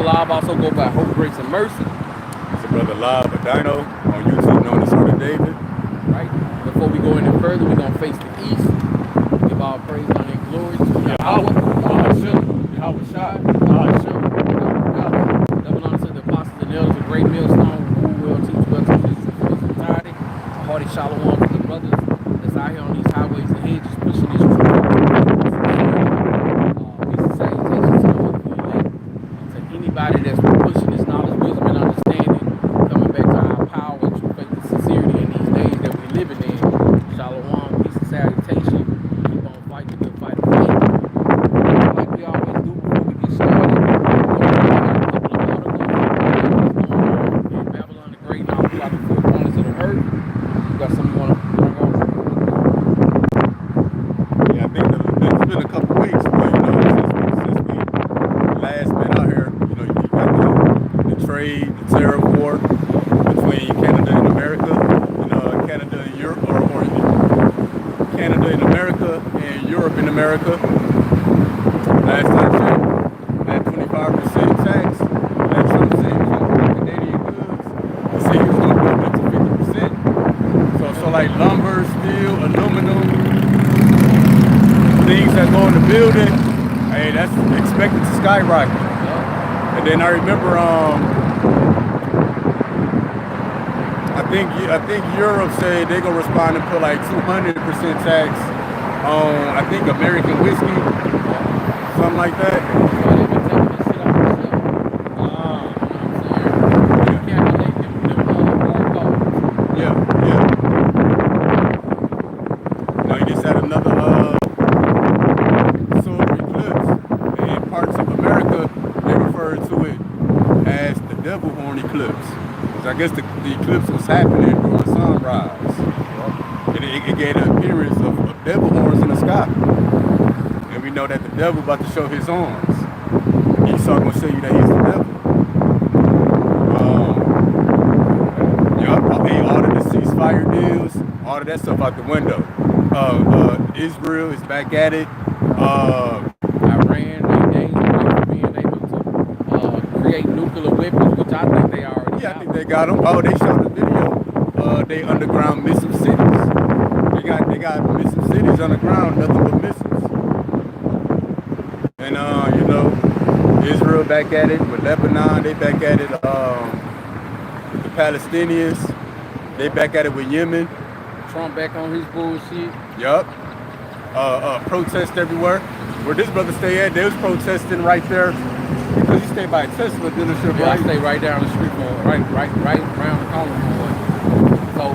Live. Also go by Hope, Grace, and Mercy. It's a brother Live Adino on YouTube, known as Heart of David. Right. Before we go any further, we're gonna face the east. Give all praise, honor, and glory to Yahweh. Yahweh Shai. Double honor to the apostles and elders, a great millstone who will teach well to his entirety. A hearty shalom to the brothers that's out here on these highways and hedges pushing this truth. Anybody that's pushing this knowledge, wisdom, and understanding, coming back to our power and true faith and sincerity in these days that we're living in. Shalom, peace and salutation. Keep on fighting the good fight of faith. Like we always do before we get started, we're going to a couple of articles in Babylon the Great and all throughout the four corners of the earth. You got something you want to bring on? Yeah, I think it's been a couple weeks, but since we last been out here, the trade, the tariff war between Canada and America, Canada and Europe, or Canada and America and Europe and America. Last time checked, that 25% tax that Trump said was going to put on Canadian goods, he said he was going to put it to 50%. So like lumber, steel, aluminum, things that go in the building, hey, that's expected to skyrocket. And then I remember, I think Europe said they're gonna respond and put like 200% tax on, I think, American whiskey, something like that. Now you just had another solar eclipse, and parts of America they refer to it as the devil horn eclipse. I guess the eclipse was happening during sunrise. It gave the appearance of devil horns in the sky. And we know that the devil about to show his horns. Esau gonna show you that he's the devil. All of the ceasefire deals, all of that stuff out the window. Israel is back at it. Iran, they being able to create nuclear weapons, which I think they already got. I think they got them. Oh, they showed the video. They underground missile cities. They got missile cities underground, nothing but missiles. And Israel back at it with Lebanon. They back at it with the Palestinians. They back at it with Yemen. Trump back on his bullshit. Yup. Protest everywhere. Where this brother stay at, they was protesting right there because he stayed by a Tesla dealership. Yeah, I stay right down the street from right around the corner from one. So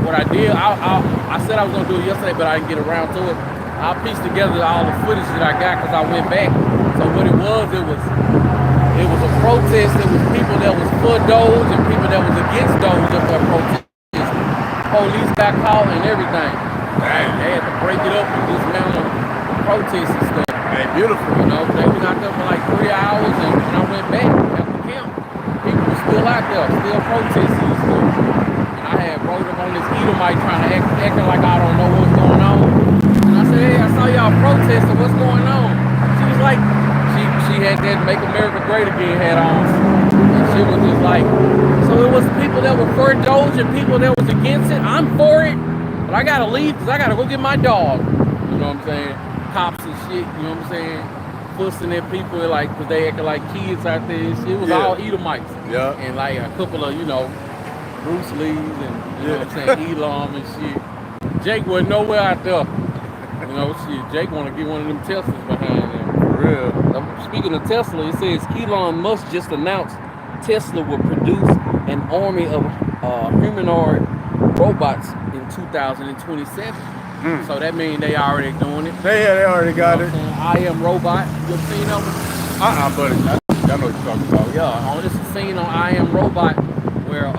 what I did, I said I was gonna do it yesterday, but I didn't get around to it. I pieced together all the footage that I got because I went back. So what it was a protest. It was people that was for Doge and people that was against Doge up there protesting. Police got caught and everything. Dang. They had to break it up and dismantle the protests and stuff. Hey, beautiful. They was out there for like 3 hours, and when I went back after camp, people were still out there, still protesting and stuff. And I had wrote up on this Edomite trying to acting like I don't know what's going on. And I said, hey, I saw y'all protesting, what's going on? She was like, she had that Make America Great Again hat on. And she was just like, so it was people that were for Doge and people that was against it. I'm for it, but I gotta leave because I gotta go get my dog. You know what I'm saying? Cops and shit, you know what I'm saying? Fussing at people like, because they acting like kids out there and shit. It was all Edomites. Yeah. And like a couple of, Bruce Lee's and, you know what I'm saying, Elam and shit. Jake wasn't nowhere out there. Jake want to get one of them Teslas behind him. For real. Speaking of Tesla, it says Elon Musk just announced Tesla will produce an army of humanoid robots in 2027. So that means they already doing it. They already got it. I Am Robot. You ever seen that one? Buddy. I know what you're talking about. Yeah, on this scene on I Am Robot where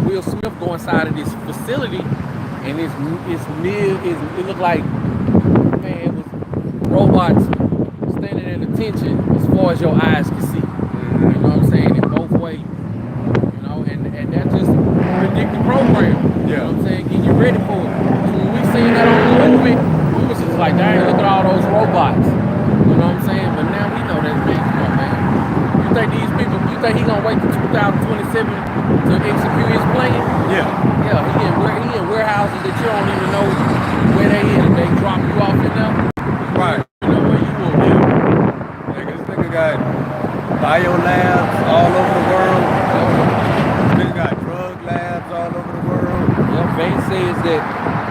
Will Smith go inside of this facility and it looked like, man, it was robots standing at attention as far as your eyes can see. You know what I'm saying? In both ways. And that's just predictive program. You know what I'm saying? Get you ready for it. So when we seen that on the movie, we was just like, dang, look at all those robots. You know what I'm saying? But now we know that, man, come on, man. You think these 2027 to execute his plan. Yeah. Yeah, he in warehouses that you don't even know where they in. They drop you off in there. Right. You know where you will be. This nigga got biolabs all over the world. Nigga got drug labs all over the world. Yeah, Vance says that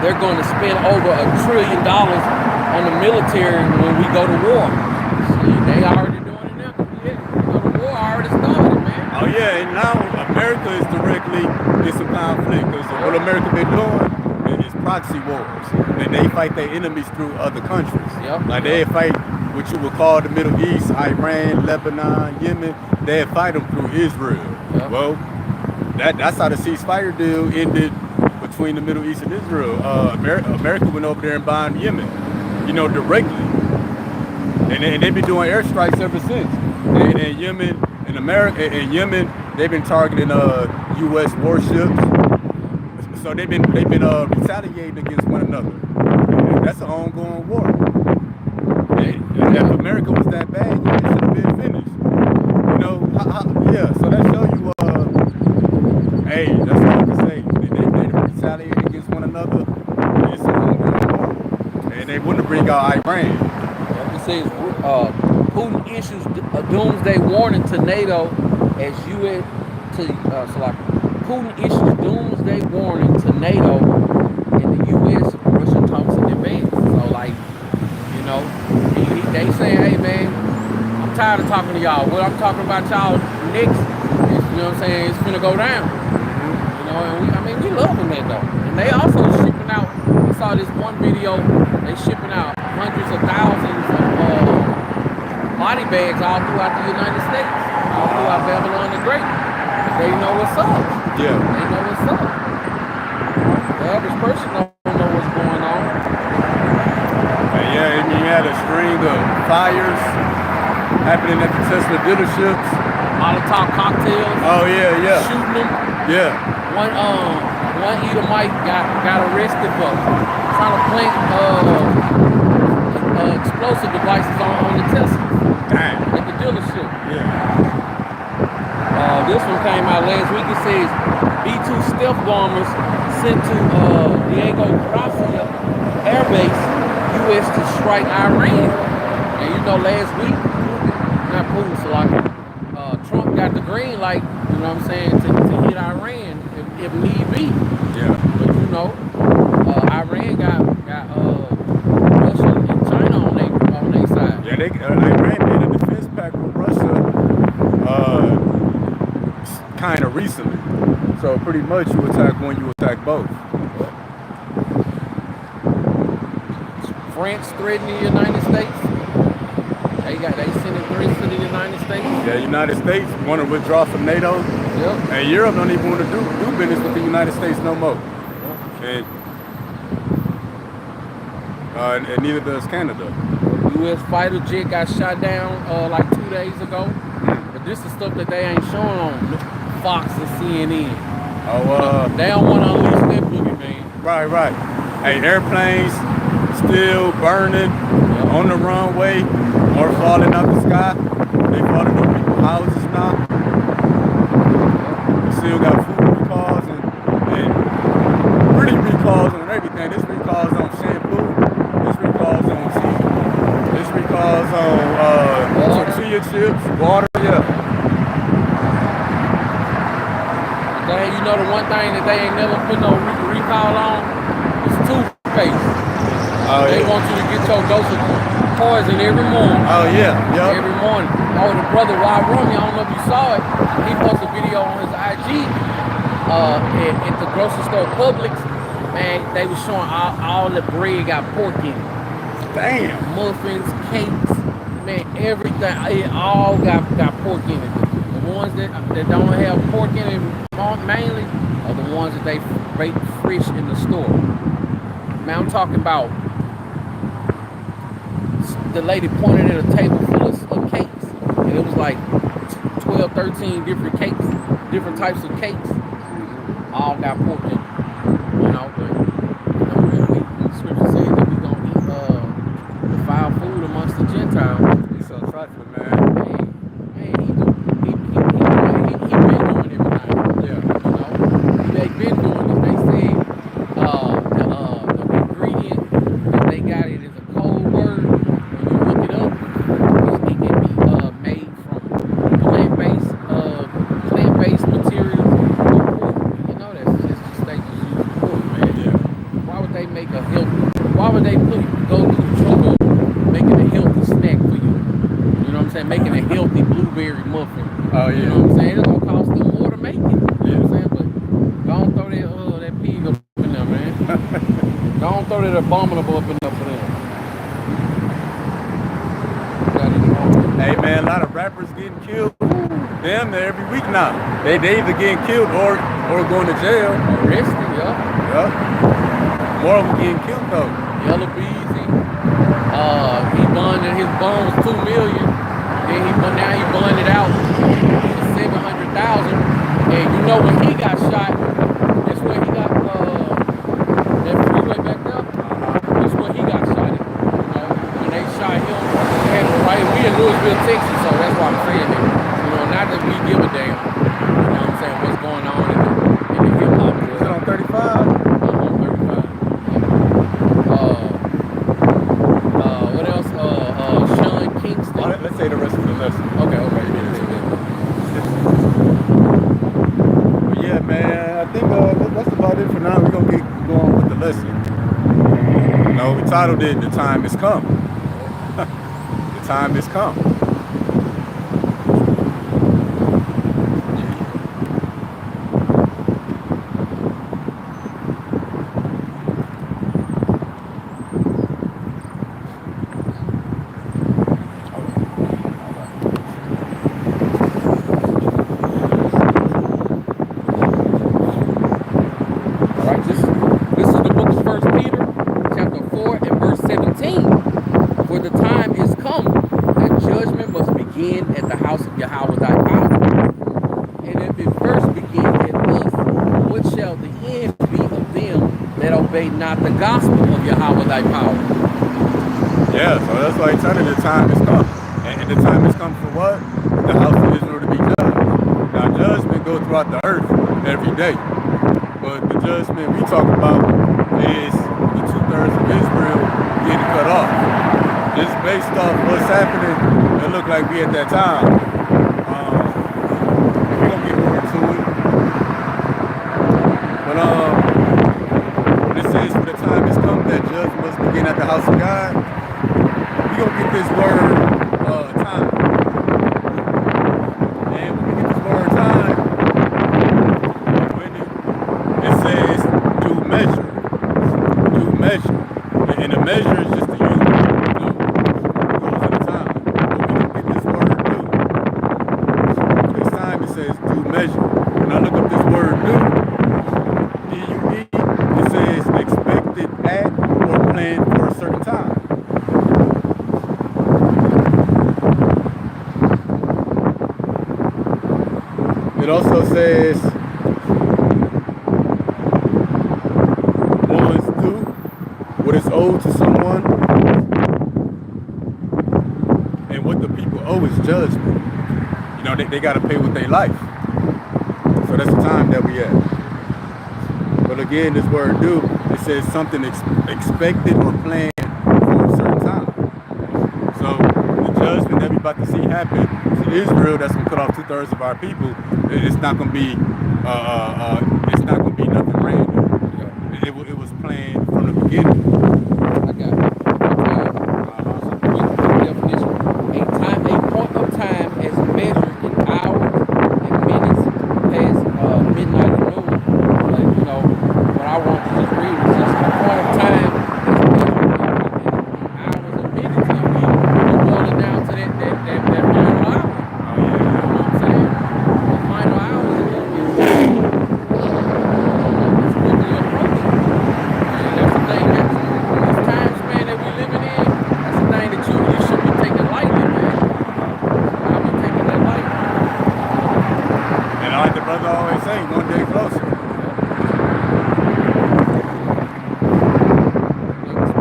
they're going to spend over $1 trillion on the military when we go to war. See, they already doing it now. Yeah, the war already started, man. Oh yeah, and now America is directly in some conflict because what America been doing is proxy wars. And they fight their enemies through other countries. Yep. Like they fight what you would call the Middle East, Iran, Lebanon, Yemen. They fight them through Israel. Yep. Well, that's how the ceasefire deal ended between the Middle East and Israel. America went over there and bombed Yemen, directly. And they've been doing airstrikes ever since. And Yemen, Yemen, they've been targeting U.S. warships. So they've been retaliating against one another. And that's an ongoing war. And if America was that bad, it should have been finished. Yeah. So that show you, hey, that's all I can say. They retaliate against one another. It's an ongoing war. And they wouldn't bring out Iran. It says Putin issues a doomsday warning to NATO as U.S. Putin issues doomsday warning to NATO and the U.S. Russia talks in advance. So they saying, hey man, I'm tired of talking to y'all. What I'm talking about y'all next is, what I'm saying, it's gonna go down. And we loving that though. And they also shipping out. I saw this one video. They shipping out hundreds of thousands of body bags all throughout the United States, all throughout Babylon the Great. They know what's up. Yeah. They know what's up. The average person don't know what's going on. Yeah, and you had a string of fires happening at the Tesla dealerships. Molotov cocktails. Oh yeah. Shooting them. Yeah. One Edomite got arrested for trying to plant explosive devices on the Tesla. Dang. At the dealership. Yeah. This one came out last week. It says B-2 stealth bombers sent to Diego Garcia Air Base, U.S. to strike Iran. And last week, not Putin, Trump got the green light, to hit Iran if need be. Yeah. But Iran got Russia and China on their side. Yeah, Iran made a defense pact with Russia kind of recently. So pretty much you attack one, you attack both. France threatening the United States. They sending threats to the United States. Yeah, United States want to withdraw from NATO. Yep. And Europe don't even want to do business with the United States no more. Yep. And neither does Canada. U.S. fighter jet got shot down like 2 days ago. But this is stuff that they ain't showing on Fox and CNN. They don't want to unleash that boogie, man. Right. Hey, airplanes still burning on the runway or falling out the sky. They falling on people's houses now. We still got food recalls and pretty recalls on everything. This recalls on shampoo. This recalls on tea. This recalls on tortilla chips, water. Yeah. The one thing that they ain't never put no recall on is toothpaste. They want you to get your dose of poison every morning. Oh yeah, Every morning. The brother Wild Rummy, I don't know if you saw it. He posted a video on his IG at the grocery store Publix. Man, they was showing all the bread got pork in it. Damn. Muffins, cakes, man, everything. It all got pork in it. The ones that don't have pork in it mainly are the ones that they rate fresh in the store. Man, I'm talking about the lady pointed at a table full of cakes, and it was like 12, 13 different cakes, different types of cakes, all got pork in it. The scripture says that we're gonna eat the foul food amongst the Gentiles. He's so trifling, man. He been doing saying, making a healthy blueberry muffin. Oh, You yeah. know what I'm saying? It's gonna cost them more to make it. You know what Yeah. I'm saying? But don't throw that pig up in there, man. Don't throw that abominable up in there for them. Got any more? Hey, man, a lot of rappers getting killed. Damn near every week now. They either getting killed or going to jail. Arrested, yeah. Yeah. More of them getting killed though. Yellow Beezy. He bonded, his bond was $2 million. Then now he bonded out for $700,000. And you know when he got shot, that's where he got that freeway back there. That's where he got shot at. You know, when they shot him, they had him right. We in Louisville, Texas, so that's why I'm saying it. You know, not that we give a damn. You know what I'm saying? What's going on in the hip hop Is it world? on 35? What else? Sean Kingston. Let's say the rest of the lesson. Okay. But yeah, man, I think that's about it for now. We're gonna get going with the lesson. No, we titled it "The Time Has Come." The time has come. This is the book of 1 Peter, chapter 4 and verse 17. For the time is come that judgment must begin at the house of Yahweh thy power. And if it first begin at us, what shall the end be of them that obey not the gospel of Yahweh thy power? Yeah, so that's why he said the time has come. And the time has come for what? The house of Israel to be judged. Now, judgment goes throughout the earth every day. But the judgment we talk about is the 2/3 of Israel getting cut off. Just based off what's happening, it looked like we at that time. We're going to get more into it. But when it says for the time has come that judgment must begin at the house of God, we're going to get this word time. And when we get this word time, it says do measure. And the measure is just the unit. It goes at a time. But we don't get this word do. This time it says do measure. When I look up this word do, D-U-E, it says expected at or planned for a certain time. It also says what is owed to someone, and what the people owe is judgment. You know, they got to pay with their life. So that's the time that we at. But again, this word do, it says something expected or planned for a certain time. So the judgment that we about to see happen to Israel, that's gonna cut off 2/3 of our people. It's not gonna be nothing random. It was planned from the beginning. I got it. Definition. A point of time as measured in hours and minutes past midnight and noon. But you know, what I want to just read is just a point of time as measured in hours and minutes, and we boil it down to that final hour. You know what I'm saying? The final hour is quickly approaching. And that's the thing that this time span that we living in, that's the thing that you should be taking lightly, man. I'll be taking that lightly. And like the brother always say, one day closer.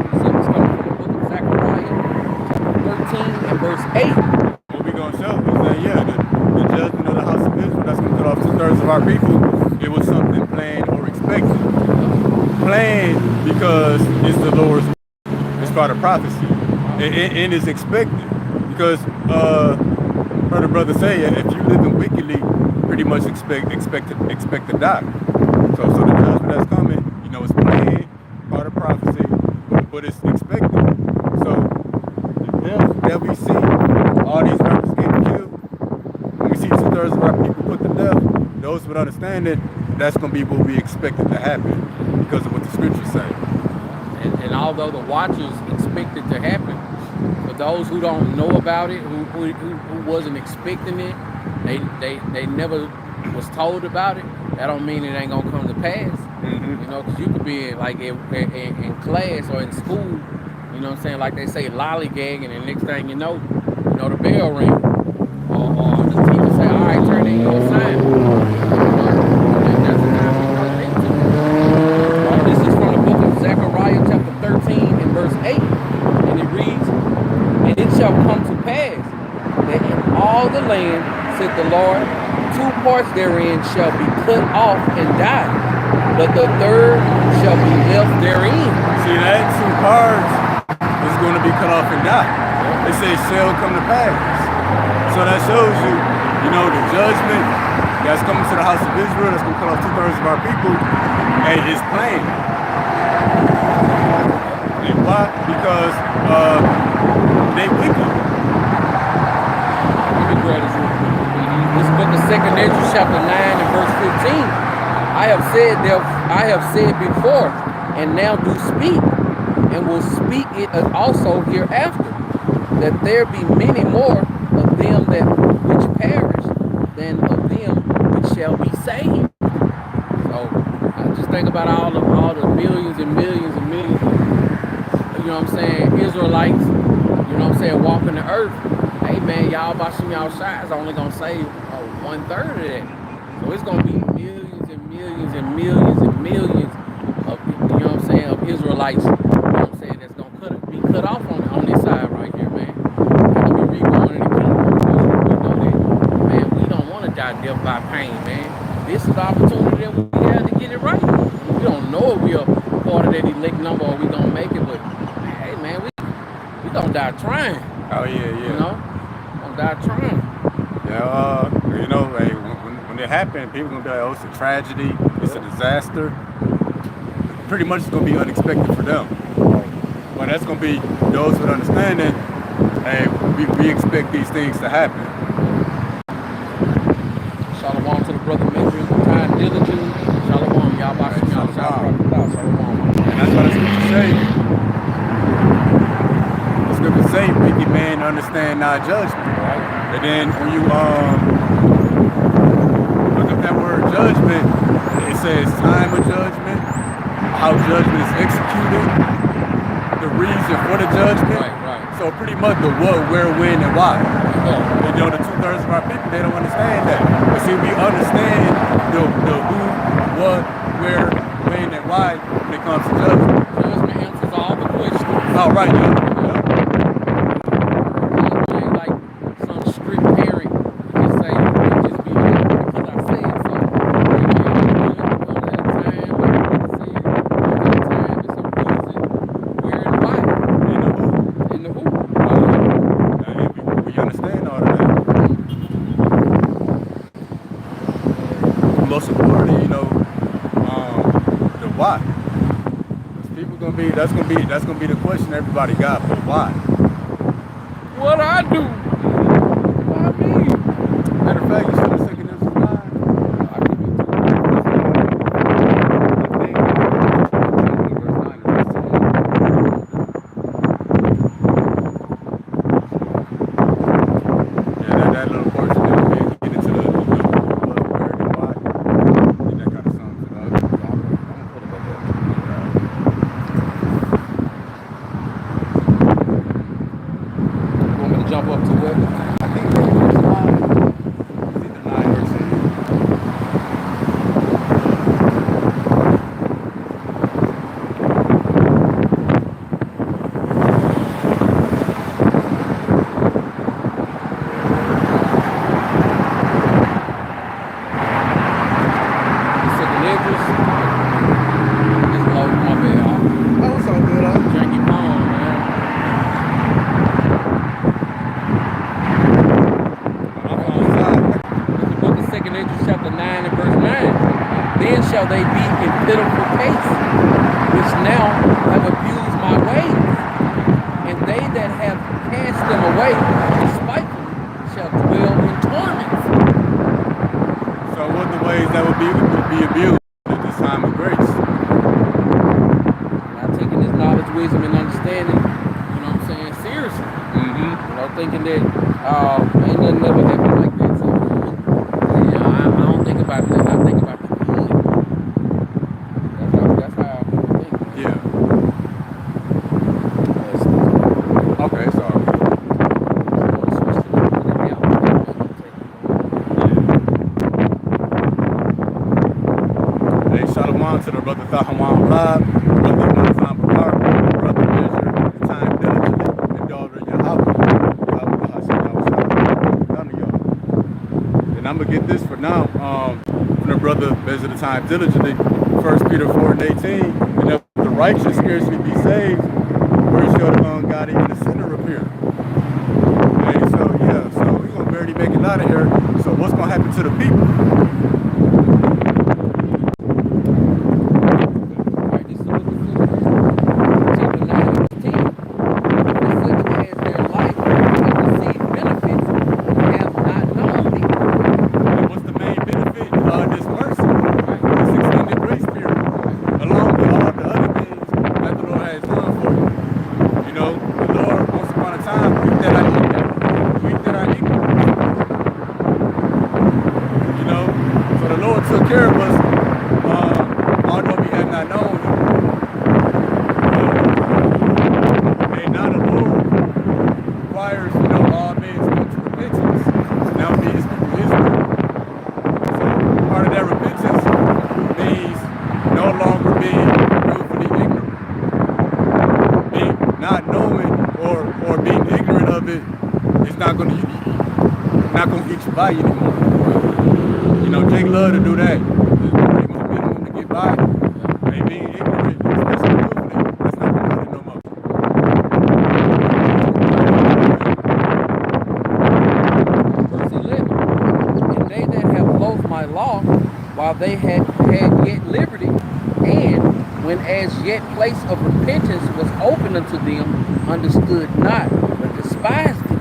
It's coming from the book of Zechariah, 13 and verse 8. What we gonna show is that the judgment of the house of Israel that's gonna cut off 2/3 of our people, it was something planned or expected. Planned because it's the Lord's, it's part of prophecy, and it's expected because heard a brother say if you living wickedly, pretty much expect to die. So the judgment that's coming, you know, it's planned, part of prophecy, but it's expected. So the death that we see, all these rappers those with understanding, that's going to be what we expected to happen because of what the scriptures say. And although the watchers expect it to happen, for those who don't know about it, who wasn't expecting it, they never was told about it. That don't mean it ain't gonna come to pass. Mm-hmm. You know, because you could be like in class or in school. You know what I'm saying? Like they say, lollygagging, and next thing you know, the bell ring, or the teacher say, "All right, turn in your assignment." That's the time we turn it into. This is from the book of Zechariah, chapter 13, and verse 8, and it reads, "And it shall come to pass that in all the land, said the Lord, 2 parts therein shall be cut off and die, but the third shall be left therein." See, that 2 parts is going to be cut off and die. It says shall come to pass. So that shows you, the judgment that's coming to the house of Israel, that's going to cut off 2/3 of our people, and his plan. And why? Because they wicked. Let me grab this real quick. This book of 2 Ezra, chapter 9 and verse 15. I have said before, and now do speak, and will speak it also hereafter, that there be many more of them that which perish than of them which shall be saved. So I just think about all the millions and millions and millions of, Israelites, walking the earth. Hey man, y'all Bashim Yahushua is only gonna save 1/3 of that. So it's gonna be millions and millions and millions and millions of of Israelites, that's gonna be cut off on this side right here, man. They're gonna be reborn in the kingdom. We know that, man. We don't want to die death by pain, man. This is the opportunity that we have to get it right. We don't know if we are part of that elect number or we gonna make it, but hey man, we gonna die trying. Oh yeah. Gonna die trying. Yeah, hey, when it happened, people gonna be like, "Oh, it's a tragedy, it's a disaster." Pretty much it's gonna be unexpected for them. But that's gonna be those with understanding. Hey, we expect these things to happen. Shalom to the brother Major, time diligent. Shalom, y'all Bashim Yahushua. Shalom. And that's what the scriptures say. The scriptures say, "Wicked man understand not judgment." Right. And then when you look up that word judgment, it says time of judgment, how judgment is executed, the reason for the judgment. Right. So pretty much the what, where, when, and why. And the 2/3 of our people, they don't understand that. But see, we understand the who, what, where, when, and why when it comes to judgment. Judgment answers all the questions. Oh, right, yeah. Like some strict parent would just say, just be like, because I said so. Most importantly, the why. That's gonna be the question everybody got, but why? What I do? What I mean? Matter of fact, you should have taken this live. Yeah, that little portion there, we get into the where and why. I think that kind of sums it up. You want me to jump up to what? I think that was live. It's either 9 or 10. Then shall they be in pitiful case, which now have abused my ways. And they that have cast them away despitefully shall dwell in torments. So what the ways that would be abused at this time of grace. Not taking this knowledge, wisdom, and understanding, you know what I'm saying, seriously. Mm-hmm. You know, thinking that ain't nothing ever happened like that. So, yeah, I don't think about that. I think about the good. That's how I think. Yeah. Okay, sorry. Hey, shalom to the brother Thahawan Bob, brother Jonathan Bakar, brother Measure, the time diligently, and daughter Yahweh. And I'm gonna get this for now. From the brother Measure the time diligently, 1 Peter 4:18, and if the righteous scarcely be saved, where shall the ungodly and the sinner appear? Hey, so we're gonna barely make it out of here. So what's gonna happen to the people? By you anymore. You know, Jake love to do that. It's pretty much minimum to get by. Hey, being ignorant, especially willfully, that's not gonna do it no more. Verse 11. And they that have loathed my law, while they had yet liberty, and when as yet place of repentance was open unto them, understood not, but despised it.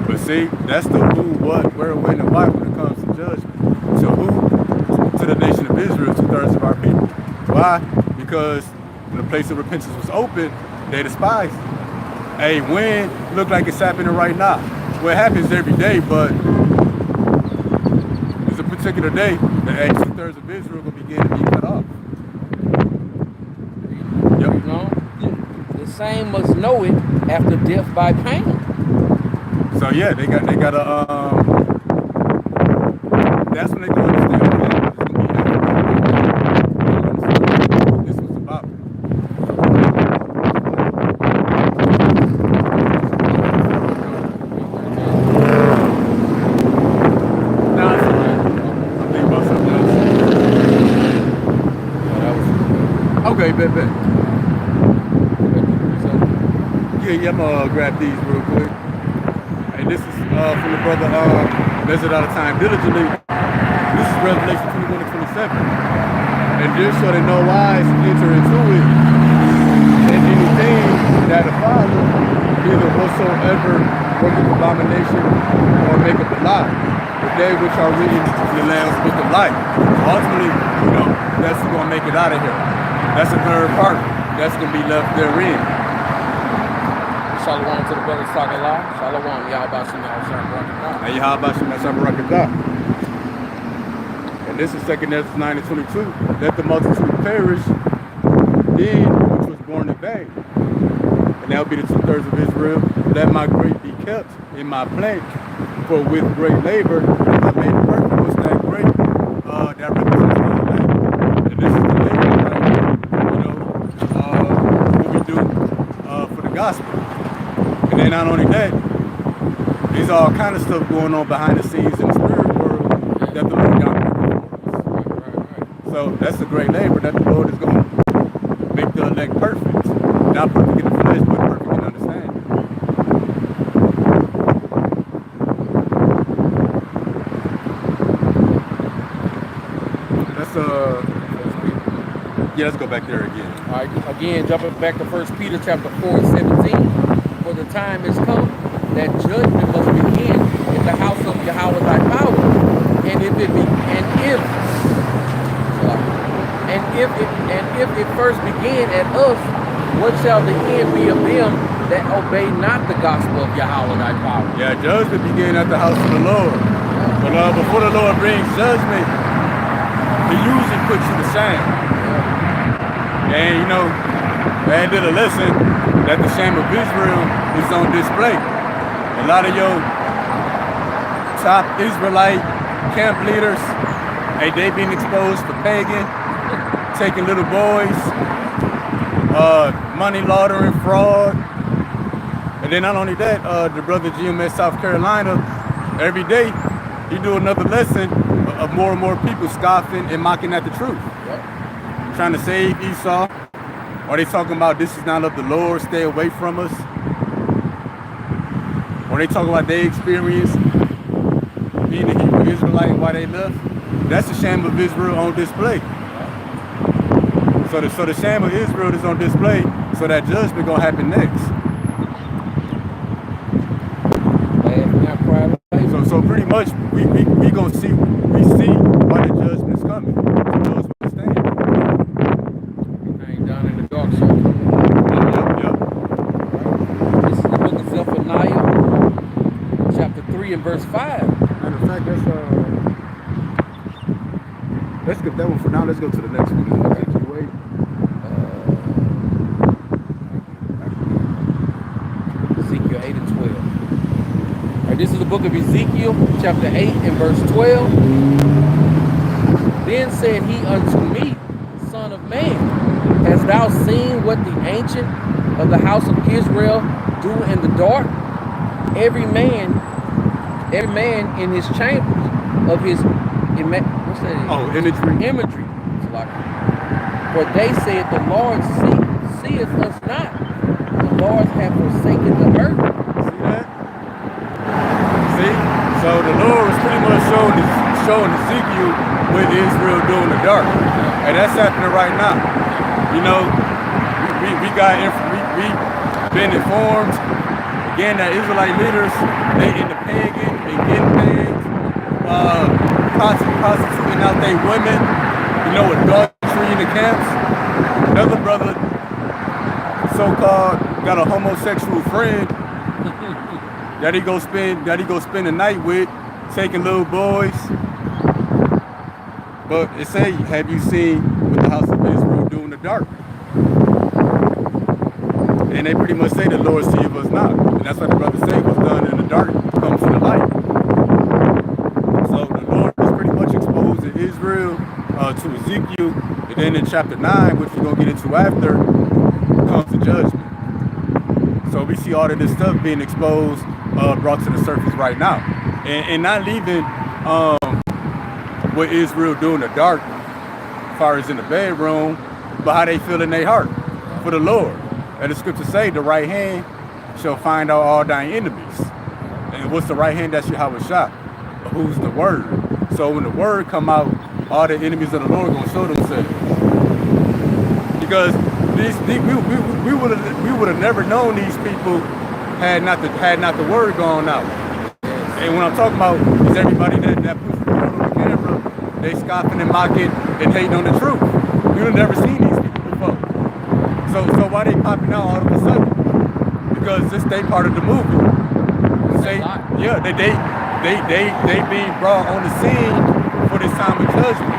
But see, that's the who, what, where, when, and why when it comes to judgment. To who? To the nation of Israel, 2/3 of our people. Why? Because when the place of repentance was open, they despised it. Hey, when look like it's happening right now. Well, it happens every day, but there's a particular day that 2/3 of Israel will begin to be cut off. Yep. You know? The same must know it after death by pain. So yeah, they got that's when they can understand what this was about. Nah, it's alright. I'm thinking about something else. Okay, bet. Yeah, I'm gonna grab these real quick. And this is from the brother Measured Out of Time Diligently. This is Revelation 21 and 27. And just so they know why enter into it, and anything that the Father, neither whatsoever worketh abomination or maketh a lie, but they which are written in the Lamb's book of life. Ultimately, you know, that's gonna make it out of here. That's the third part. That's gonna be left therein. Shalom to the brother Sagallah. Shalom, Yahweh Shem Yahweh. And Yahweh Shem Yahweh. And this is 2 Ezra 9 and 22. Let the multitude perish, then which was born in vain. And that will be the 2/3 of Israel. Let my grape be kept in my plant, for with great labor I made it perfect. What's that grape? That represents the labor. And this is the labor right here. You know, what we do for the gospel. And then not only that, there's all kind of stuff going on behind the scenes in the spirit world that the Lord got working for us. So that's a great labor that the Lord is going to make the elect perfect. Not perfect in the flesh, but perfect in understanding. Let's go back there again. All right, again, jumping back to 1 Peter chapter 4 and 17. For the time is come that judgment must begin in the house of Yahweh thy power. And if what shall the end be of them that obey not the gospel of Yahweh thy power? Yeah, judgment begin at the house of the Lord. But before the Lord brings judgment, he usually puts you to shame. And you know, I did a lesson that the shame of Israel is on display. A lot of your top Israelite camp leaders, hey, they being exposed for pagan, taking little boys, money laundering, fraud. And then not only that, the brother Jim at South Carolina, every day he do another lesson of more and more people scoffing and mocking at the truth. Trying to save Esau. Or they talking about this is not of the Lord, stay away from us. Or they talk about their experience being a Hebrew Israelite and why they left. That's the shame of Israel on display. So the shame of Israel is on display, so that judgment gonna happen next. So pretty much we gonna see why the judgment is coming. Those who stand. Everything done in the dark circle. Yep. This is the book of Zephaniah, chapter 3 and verse 5. Matter of fact, let's get that one for now. Let's go to the next one. Ezekiel 8 and 12. All right, this is the book of Ezekiel, chapter 8 and verse 12. Then said he unto me, Son of man, hast thou seen what the ancient of the house of Israel do in the dark? Every man in his chambers of his imagery. For they said, the Lord seeth us not. The Lord hath forsaken the earth. See that? See? So the Lord was pretty much showing Ezekiel what Israel doing in the dark. And that's happening right now. You know, we been informed. Again, that Israelite leaders, they in the pagan, they getting paid, prostituting out their women, you know, adultery in the camps. Another brother, so-called, got a homosexual friend that he go spend the night with, taking little boys. But it say, have you seen what the house of Israel do in the dark? And they pretty much say the Lord seeth us not. And that's what the brother say, what's done in the dark comes to the light. So the Lord was pretty much exposed to Israel, to Ezekiel, and then in chapter 9, which we're going to get into after, comes the judgment. So we see all of this stuff being exposed, brought to the surface right now. And not leaving what Israel do in the dark, as far as in the bedroom, but how they feel in their heart for the Lord. And the scriptures say the right hand shall find out all thine enemies. And what's the right hand? That's Yahweh Shah. Who's the word? So when the word come out, all the enemies of the Lord gonna show themselves. Because we would have never known these people had not the word gone out. And what I'm talking about is everybody that puts the word on the camera, they scoffing and mocking and hating on the truth. You have never seen these people before. So why they popping out all of a sudden? Because they part of the movie. They being brought on the scene for this time of judgment.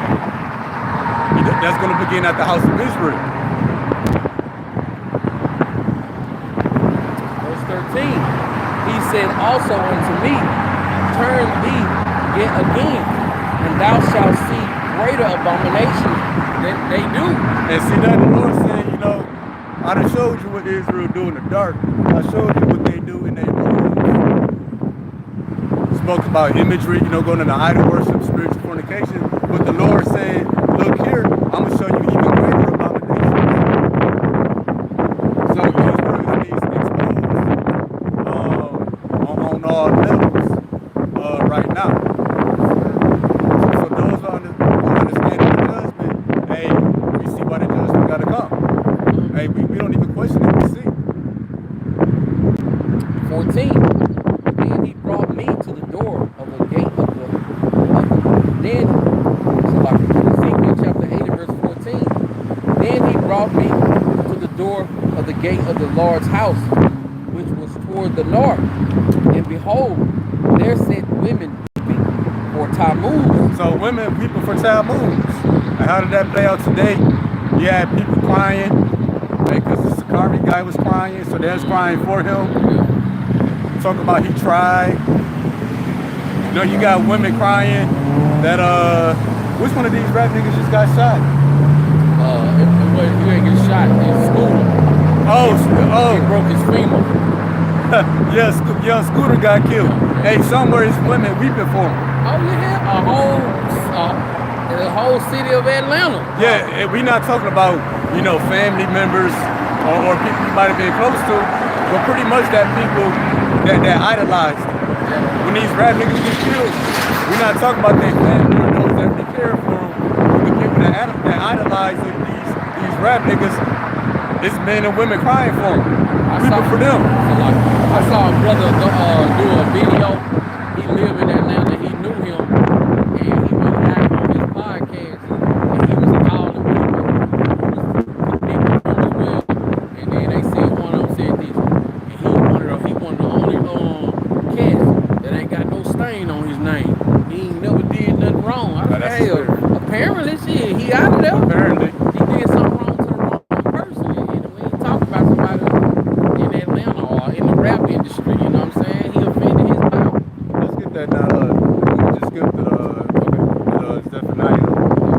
That's going to begin at the house of Israel. Verse 13. He said also unto me, turn thee yet again, and thou shalt see greater abominations than they do. And see that the Lord said, you know, I done showed you what Israel do in the dark. I showed you what they do in their rooms. Spoke about imagery, you know, going into idol worship, spiritual fornication. But the Lord said, look here, I'm going to show you even greater abominations. So Israel is being exposed on all levels right now. So those who understand the judgment, hey, we see why the judgment got to come. Hey, we don't even question it, we see. 14. Then he brought me to the door of the gate of the Ezekiel chapter 8 and verse 14. Then he brought me to the door of the gate of the Lord's house, which was toward the north. And behold, there sat women weeping for Tammuz. So women weeping for Tammuz. And how did that play out today? You had people crying because the Sakari guy was crying, so they was crying for him. Talking about he tried. You know, you got women crying that which one of these rap niggas just got shot? You ain't get shot in school. He broke his femur. Yeah, young Scooter got killed. Hey, somewhere is women weeping for him. Oh yeah, the whole city of Atlanta. Yeah, and we not talking about, you know, family members or people you might have been close to, but pretty much that people that idolized. When these rap niggas get killed, we're not talking about their family or those that really care for them. The people that idolize these rap niggas, it's men and women crying for them. Weeping for them. I saw a brother do a video. He lived in Atlanta. He knew him, and he was live on his podcast, and he was calling people. He was connected as well. And then they said one of them said this, and he one of the only cats that ain't got no stain on his name. He ain't never did nothing wrong. I said, hell, apparently shit, he out of there. Apparently. He did something wrong to the wrong person. And when he talk about somebody in Atlanta or in the rap industry, you know what I'm saying? He offended his power. Let's get that now. We just skip the Zephaniah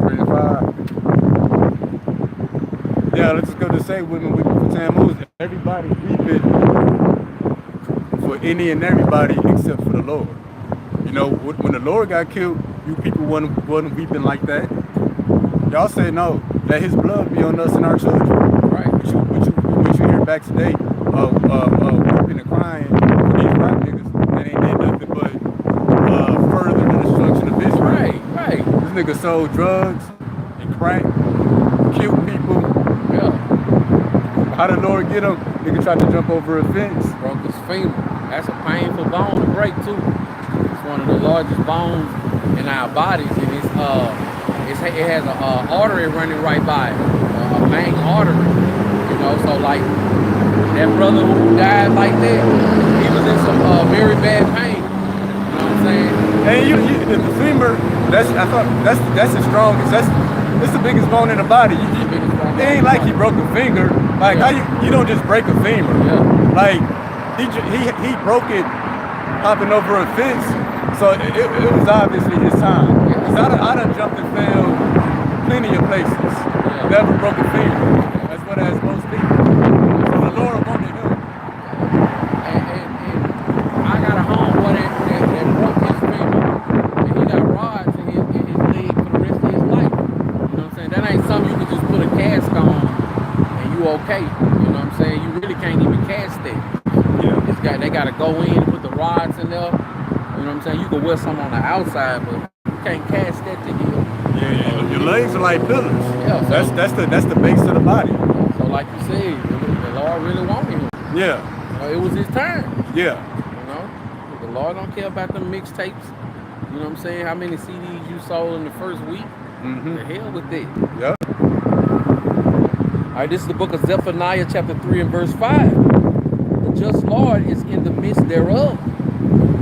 3:5. Yeah, let's just go to say women weeping for Tammuz. Everybody weeping for any and everybody except for the Lord. You know, when the Lord got killed, you people wasn't weeping like that. Y'all say no, let his blood be on us and our children. Right. What you hear back today, weeping and crying for these rap niggas that ain't did nothing but further the destruction of Israel. Right. This nigga sold drugs and crack, killed people. Yeah. How the Lord get him? Nigga tried to jump over a fence. Broke his femur. That's a painful bone to break too. It's one of the largest bones in our bodies, and it has an artery running right by it, a main artery. You know, so like that brother who died like that, he was in some very bad pain. You know what I'm saying? And the femur, that's the strongest. It's the biggest bone in the body. It ain't like he broke a finger. Like how you don't just break a femur. Yeah. Like he broke it hopping over a fence. So it was obviously his time. Cause I done jumped and fell plenty of places. Never broke a finger. That's what has most people. So the Lord wanted him. And I got a homeboy that broke his finger, and he got rods in his leg for the rest of his life. You know what I'm saying? That ain't something you can just put a cast on and you okay. You know what I'm saying? You really can't even cast that. Yeah. They gotta go in and put the rods in there. You know what I'm saying? You can wear some on the outside, but you can't cast that to heal. Yeah. Your legs are like pillars. Yeah. So, That's the base of the body. So like you said, the Lord really wanted him. Yeah. It was his time. Yeah. You know, the Lord don't care about them mixtapes. You know what I'm saying? How many CDs you sold in the first week? Mm-hmm. The hell with that. Yep. All right, this is the book of Zephaniah, chapter 3 and verse 5. The just Lord is in the midst thereof.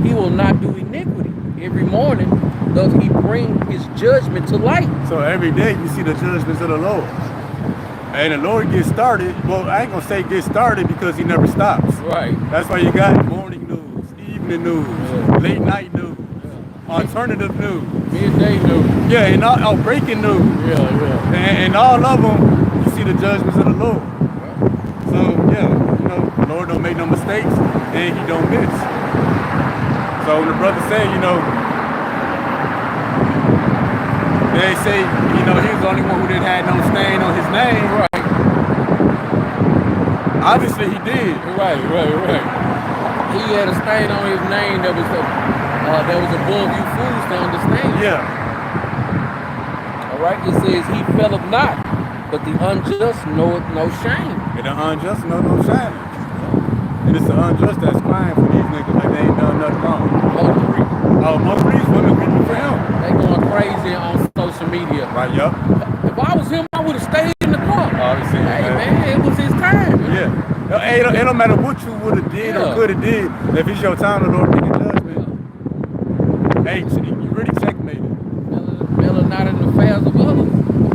He will not do iniquity. Every morning does he bring his judgment to light. So every day you see the judgments of the Lord. And the Lord gets started. Well, I ain't gonna say get started because he never stops. Right. That's why you got morning news, evening news, late night news, alternative news, Midday news. yeah, and all breaking news. Yeah. And all of them, you see the judgments of the Lord. So yeah, you know, the Lord don't make no mistakes and he don't miss. So when the brother said, you know, they say, you know, he was the only one who didn't have no stain on his name. Right. Obviously he did. Right. He had a stain on his name that was above you fools to understand. Yeah. All right. It says he felleth not, but the unjust knoweth no shame. And the unjust know no shame. And it's the unjust that's crying for these niggas like they ain't done nothing wrong. Most of these women weeping for him. They going crazy on social media. Right, yup. If I was him, I would have stayed in the car. already seen Hey that. man, it was his time. Man. Yeah. Hey, it don't matter what you would have did or could have did. If it's your time, the Lord make a judgment. Hey, you really checkmated. Miller not in the affairs of others.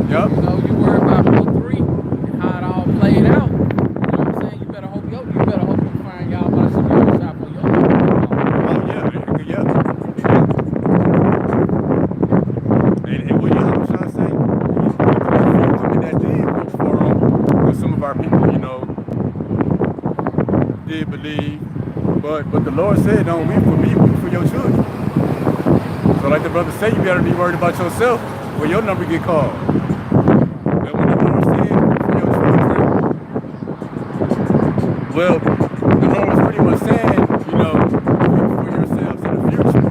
Yup. You know, you worry about 03 and how it all played out. You know what I'm saying? You better hope you find y'all about some other shop on your Oh yeah. And what y'all was trying to say? Women that did reach for them, because some of our people, you know, did believe, but the Lord said, "Don't weep for me, weep for your children." So, like the brother said, you better be worried about yourself when your number get called. And when the Lord said, "Weep for your children," well, the Lord was pretty much saying, you know, weep for yourselves in the future,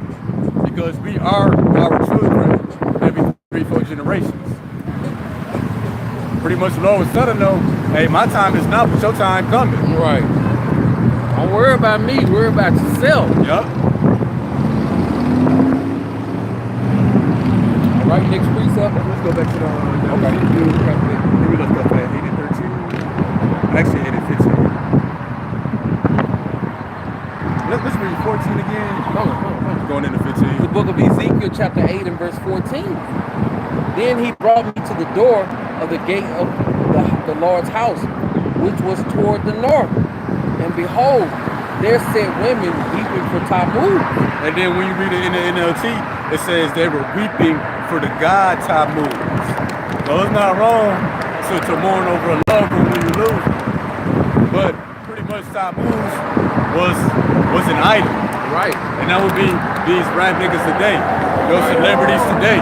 because we are our children every 3-4 generations. Pretty much the Lord was telling them, hey, my time is now, but your time coming. Right. Don't worry about me, worry about yourself. Yup. All right, next precept. Let's go back to the Okay. Maybe let's go back 8 and 13. Actually 8 and 15. Let's read 14 again. Hold on. Going into 15. The book of Ezekiel, chapter 8 and verse 14. Then he brought me to the door of the gate of the Lord's house, which was toward the north. And behold, there sat women weeping for Tammuz. And then when you read it in the NLT, it says they were weeping for the god Tammuz. So it's not wrong to mourn over a loved one when you lose. But pretty much Tammuz was an idol. Right. And that would be these rap niggas today, those celebrities today.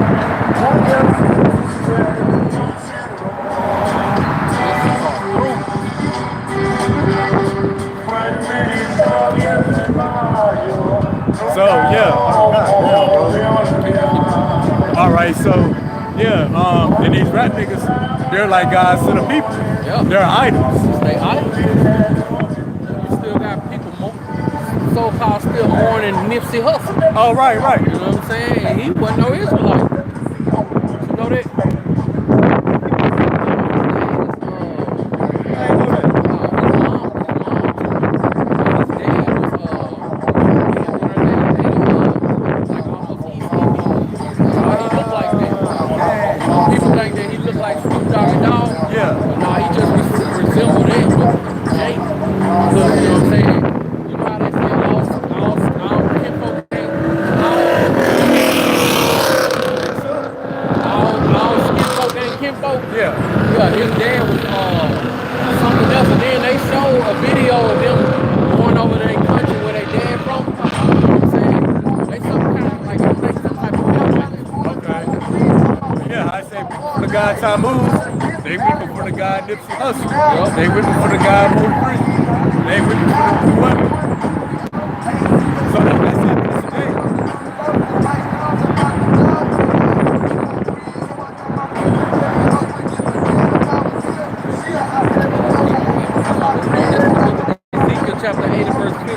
So yeah, all right. So yeah, and these rap niggas, they're like gods to the people. Yeah. They're idols. They idols. You still got people so-called still mourning Nipsey Hussle. Oh right. You know what I'm saying? And he wasn't no Israelite. You know that? Yeah, his dad was something else, and then they showed a video of them going over to their country where they dad from. You know what I'm saying? They some kind of like some type of Okay. Yeah, I say weeping for the god Tammuz. They weeping for the god Nipsey Hussle. Yep. They weeping for the god Moore. They weeping for the women. So that's happening today. Chapter 8 and verse 15.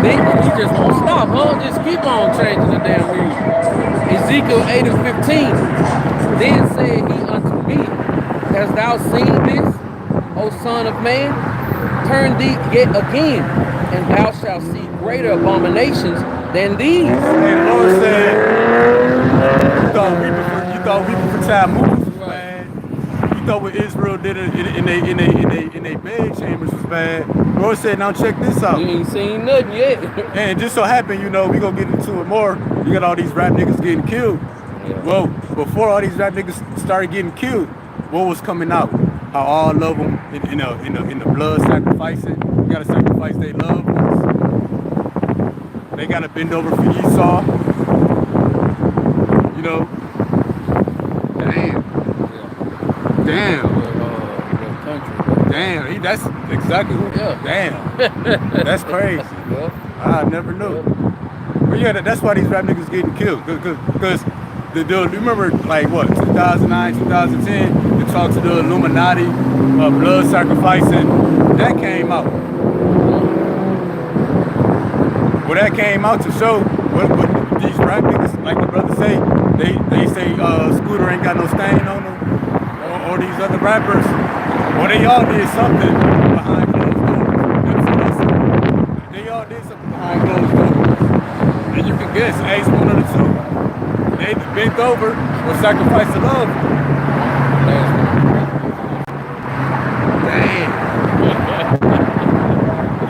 Then you just won't stop, huh? Just keep on changing the damn read. Ezekiel 8 and 15. Then said he unto me, hast thou seen this, O son of man? Turn thee yet again, and thou shalt see greater abominations than these. And the Lord said, you thought weeping for Tammuz was bad. You thought what Israel did in they bed chambers was bad. The Lord said, now check this out. You ain't seen nothing yet. And just so happened, you know, we gonna get into it more. You got all these rap niggas getting killed. Yeah. Well, before all these rap niggas started getting killed, what was coming out? How all of them in the blood sacrificing. You gotta sacrifice their loved ones. They gotta bend over for Esau. You know. Damn. Damn, that's exactly who. Yeah. Damn. That's crazy. Yeah. I never knew. But yeah, that's why these rap niggas getting killed. Because you remember like what, 2009, 2010, they talked to the Illuminati, blood sacrificing. That came out. Well, that came out to show what these rap niggas, like the brother say, they say Scooter ain't got no stain on him. or these other rappers, well, they all did something behind closed doors. They all did something behind closed doors. And you can guess, Ace one of the two. They either bent over or sacrificed the love. Damn.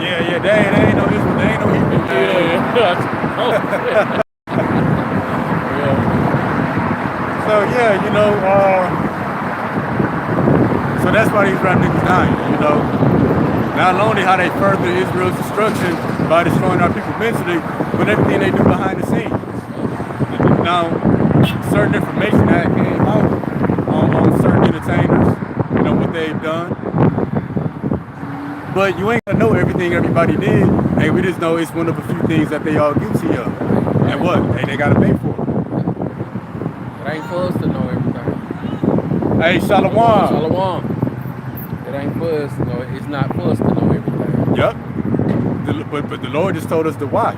Yeah, they ain't no this one. They ain't no Hebrew. Yeah. So yeah, you know, so that's why these rap niggas dying, you know. Not only how they further Israel's destruction by destroying our people mentally, but everything they do behind the scenes. Now, certain information that came out on certain entertainers, you know, what they've done. But you ain't gonna know everything everybody did. Hey, we just know it's one of a few things that they all guilty of. And what? Hey, they gotta pay for it. It ain't for us to know everything. Hey, Shalom. Shalom. It ain't for us to know. It's not for us to know everything. Yep. But the Lord just told us the why.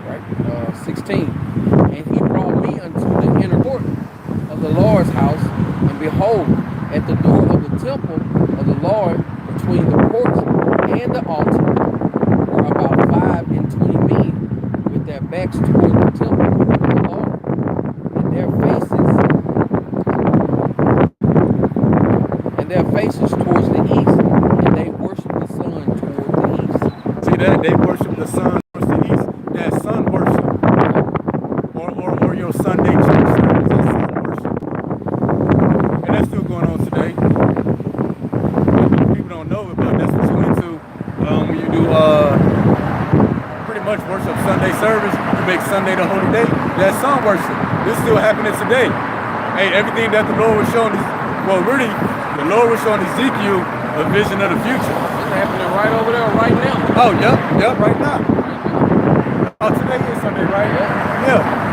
Right. 16. And he brought me unto the inner court of the Lord's house, and behold, at the door of the temple of the Lord, between the porch and the altar, were about 25 men with their backs toward the temple of the Lord, and their faces towards the east, and they worship the sun toward the east. See that? They worship the sun towards the east. That's sun worship. Or your Sunday church service. That's sun worship. And that's still going on today. People don't know it, but that's what you into when you do pretty much worship Sunday service. You make Sunday the holy day. That's sun worship. This is still happening today. Hey, everything that the Lord was showing us, well, really, the Lord was showing Ezekiel a vision of the future. It's happening right over there right now. Oh, yep, right now. Oh, today is Sunday, right? Yeah.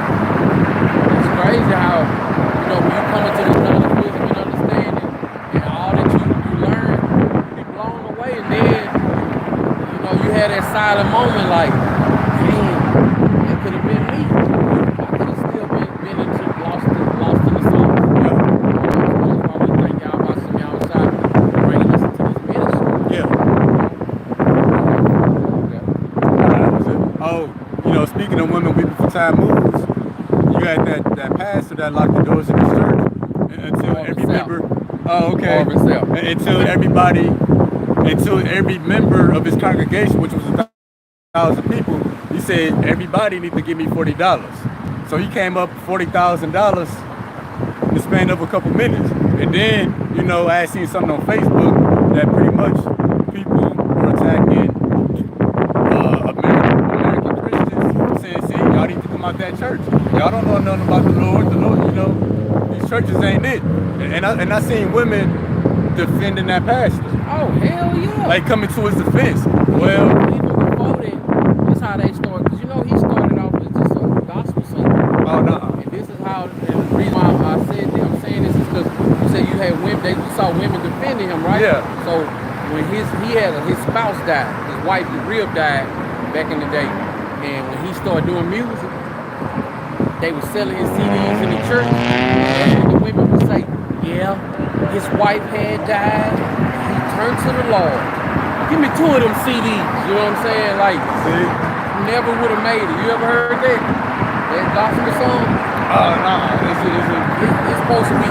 It's crazy how, you know, when you come into this knowledge, wisdom, and understanding, and all that you learn, you be blown away, and then, you know, you had that silent moment like, damn, that could have been me. I could have still been into lost in the song. Yeah. That's why we thank y'all about some y'all outside bringing us into this ministry. Yeah. Oh, you know, speaking of women weeping for time moves, you had that pastor that locked the doors of the church until every member. Oh, okay. Until every member of his congregation, which was 1,000 people, he said everybody needs to give me $40. So he came up $40,000 in the span of a couple minutes. And then, you know, I had seen something on Facebook that pretty much people were attacking American Christians, saying, see, y'all need to come out that church. Y'all don't know nothing about the Lord. The Lord, you know, these churches ain't it. And I seen women defending that pastor. Oh, hell yeah. Like coming to his defense. Well, even before then, that's how they started. Because, you know, he started off as just a gospel singer. Oh, no. And this is how, and the reason why I'm saying this is because you said you had women, you saw women defending him, right? Yeah. So when his spouse died, his wife, the real died back in the day, and when he started doing music, they were selling his CDs in the church. And the women would say, yeah, his wife had died, he turned to the Lord. Give me 2 of them CDs, you know what I'm saying? Like, see? Never would have made it. You ever heard that? That gospel song? Oh, no. It's supposed to be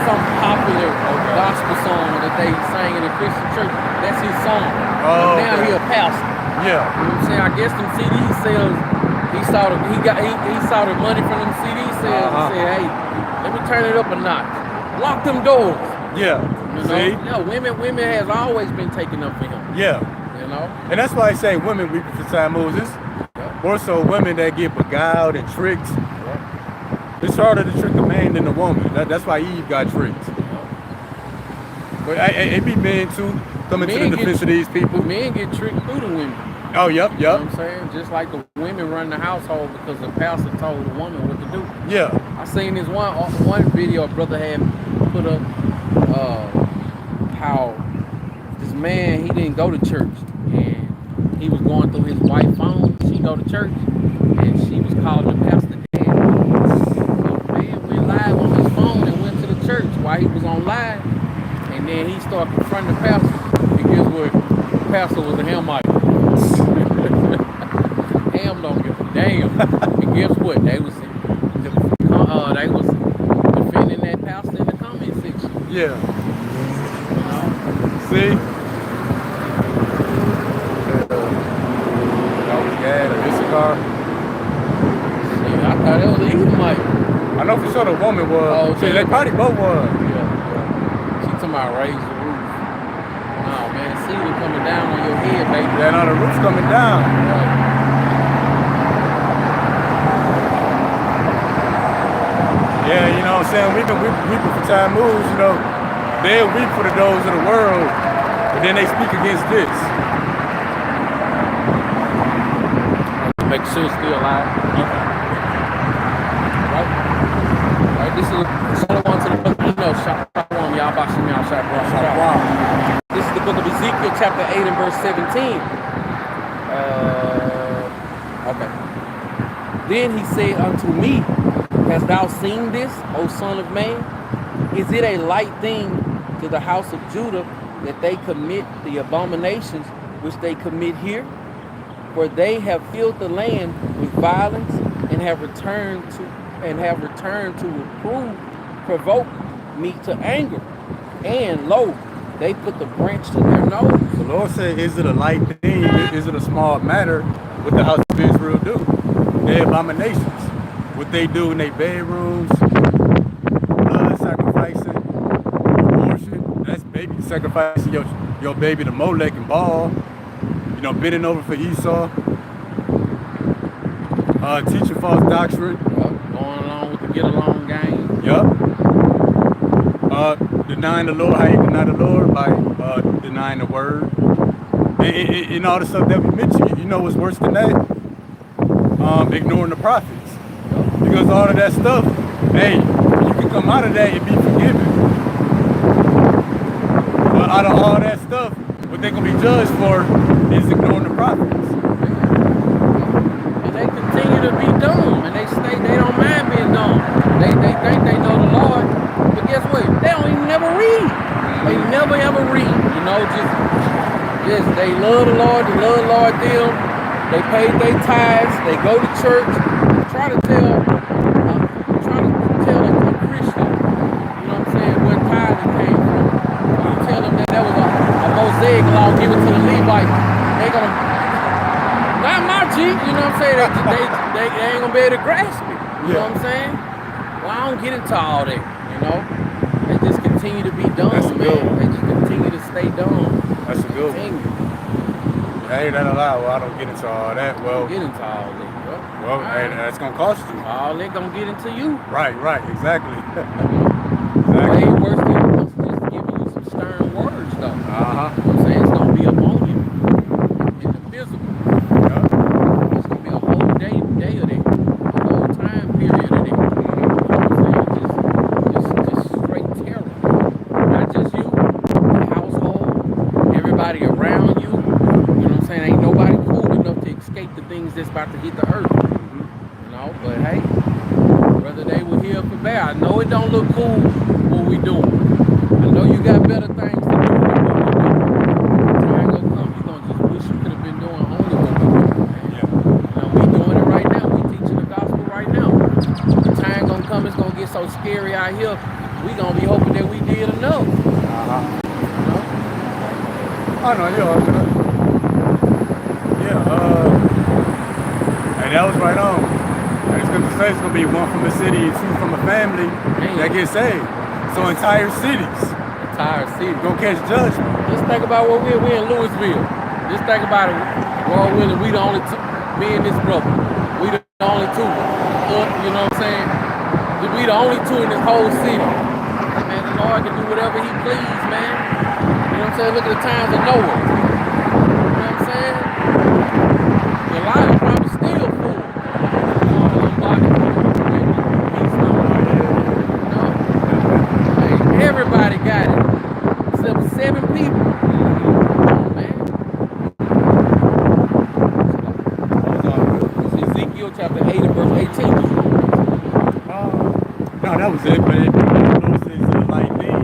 some popular gospel song that they sang in a Christian church. That's his song. Oh, but now okay. he a pastor. Yeah. You know what I'm saying? I guess them CD sales, he saw the money from them CD sales and said, hey, let me turn it up a notch. Lock them doors. Yeah. You know? See? No, women has always been taking up for him. Yeah. You know? And that's why I say women weeping for time Moses. More so women that get beguiled and tricked. It's harder to trick a man than a woman. That's why Eve got tricked. But it be men too coming to the defense of these people. Men get tricked through the women. Oh, yep. You know what I'm saying? Just like the women run the household because the pastor told the woman what to do. Yeah. I seen this one video a brother had put up how this man, he didn't go to church, and he was going through his wife's phone. She go to church, and she was calling the pastor dad. So the man went live on his phone on live, and then he started confronting the pastor. And guess what? The pastor was a Hamite. Ham don't give a damn. And guess what? They was defending that pastor in the comment section. Yeah. You know? See? Yeah, the Issachar. Yeah, I thought it was an Edomite. I know for sure the woman was. Oh, See, they probably both was. Yeah. She talking about raise the roof. Oh man, ceiling coming down on your head, baby. Yeah, no, the roof's coming down. Right. Yeah, you know what I'm saying? We've been weeping for time moves, you know. They'll weep for the doors of the world, but then they speak against this. Make sure it's still alive. Right? Right, this is another one to the book of Enoch, chapter 1. Y'all about to me out, chapter 1. This is the book of Ezekiel, chapter 8 and verse 17. Okay. Then he said unto me, hast thou seen this, O son of man? Is it a light thing to the house of Judah that they commit the abominations which they commit here? For they have filled the land with violence and have returned to provoke me to anger. And lo, they put the branch to their nose. The Lord said, is it a light thing? Is it a small matter what the house of Israel do? Their abominations. What they do in their bedrooms, blood sacrificing, abortion, that's baby sacrificing your baby to Molech and Baal. You know, bending over for Esau, teaching false doctrine. Going along with the get along game. Yup. Denying the Lord. How you deny the Lord? By denying the word. And all the stuff that we mentioned. You know what's worse than that? Ignoring the prophets. Because all of that stuff, hey, you can come out of that and be forgiven. But out of all that stuff, what they're going to be judged for is ignoring the prophets. And they continue to be dumb, and they don't mind being dumb. They think they know the Lord, but guess what? They don't even never read. They never ever read. You know, just they love the Lord, them. They pay their tithes, they go to church, try to tell a Christian, you know what I'm saying, where tithing came from. You tell them that was a Mosaic law given to the Levites. They gonna, not my G, you know what I'm saying? They ain't gonna be able to grasp it. You know what I'm saying? Well, I don't get into all that, you know? They just continue to be dumb, man. They just continue to stay dumb. That's a good one. Hey, that allowed. Well, I don't get into all that. Well, get into all that. Well, hey, that's gonna cost you. All that gonna get into you. Right, exactly. Way worse than us just giving you some stern words, though. You know what I'm saying? It's gonna be up on you in the physical. It's gonna be a whole day of that, a whole time period of that. You know what I'm saying? Just straight terror. Not just you, the household, everybody around you. Ain't nobody cool enough to escape the things that's about to hit the earth. You know, but hey, whether they were here for bad, I know it don't look cool what we doing. I know you got better things to do than what we do. Time gonna come, you gonna just wish you could have been doing only what we do, man. Now we doing it right now. We teaching the gospel right now. The time gonna come, it's gonna get so scary out here. We gonna be hoping that we did enough. You know? I know you're and that was right on. And it's going to say it's going to be one from a city and two from a family that get saved. So entire cities. Gonna catch judgment. Just think about what we're in Louisville. Just think about it. Lord willing, we the only two, me and this brother. We the only two. You know what I'm saying? We the only two in this whole city. Man, the Lord can do whatever he please, man. You know what I'm saying? Look at the times of Noah. You know what I'm saying? The light probably still full. Everybody got it. Except 7 people. Man. It's Ezekiel chapter 8 and verse 18. No, that was it, but it says it's a light thing.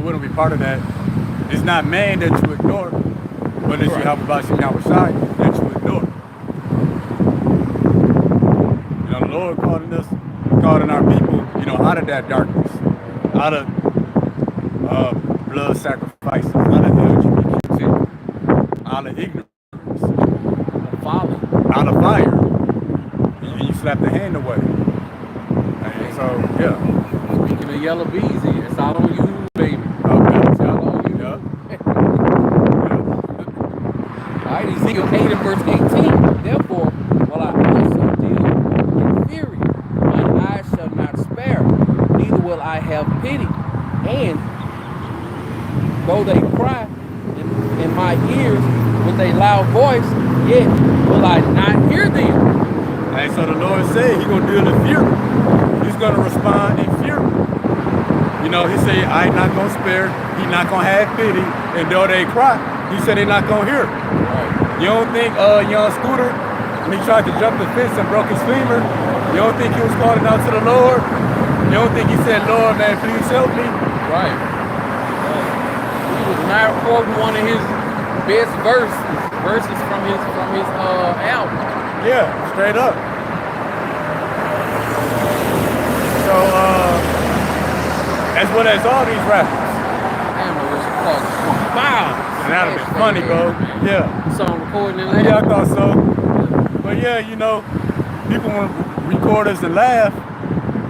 wouldn't be part of that. It's not man that you ignore, but it's Right. Yahweh Bashim Yahweh Shai that you ignore. You know, the Lord calling our people, you know, out of that darkness, out of blood sacrifices, out of LGBTQ, out of ignorance, Folly. out of fire. And you slap the hand away. And so, yeah. Speaking of yellow bees, it's all on you, baby. Okay. It's all on you. Yeah. All right, Ezekiel 8 and verse 18. Therefore, will I also deal inferior. Mine eyes shall not spare, neither will I have pity. And though they cry in my ears with a loud voice, yet will I not hear them. And so the Lord said He's gonna deal in fury. He's gonna respond in fury. You know, He said, I'm not gonna spare, He's not gonna have pity, and though they cry, He said they're not gonna hear. Right. You don't think young Scooter, when he tried to jump the fence and broke his femur, you don't think he was calling out to the Lord? You don't think he said, Lord, man, please help me? Right. He was not quoting one of his best verses from his album. Yeah, straight up. So, as well as all these rappers. Damn, it was called Wow. And that'd have been funny, bro. Yeah. Song recording in Yeah, I thought so. But yeah, you know, people want to record us and laugh.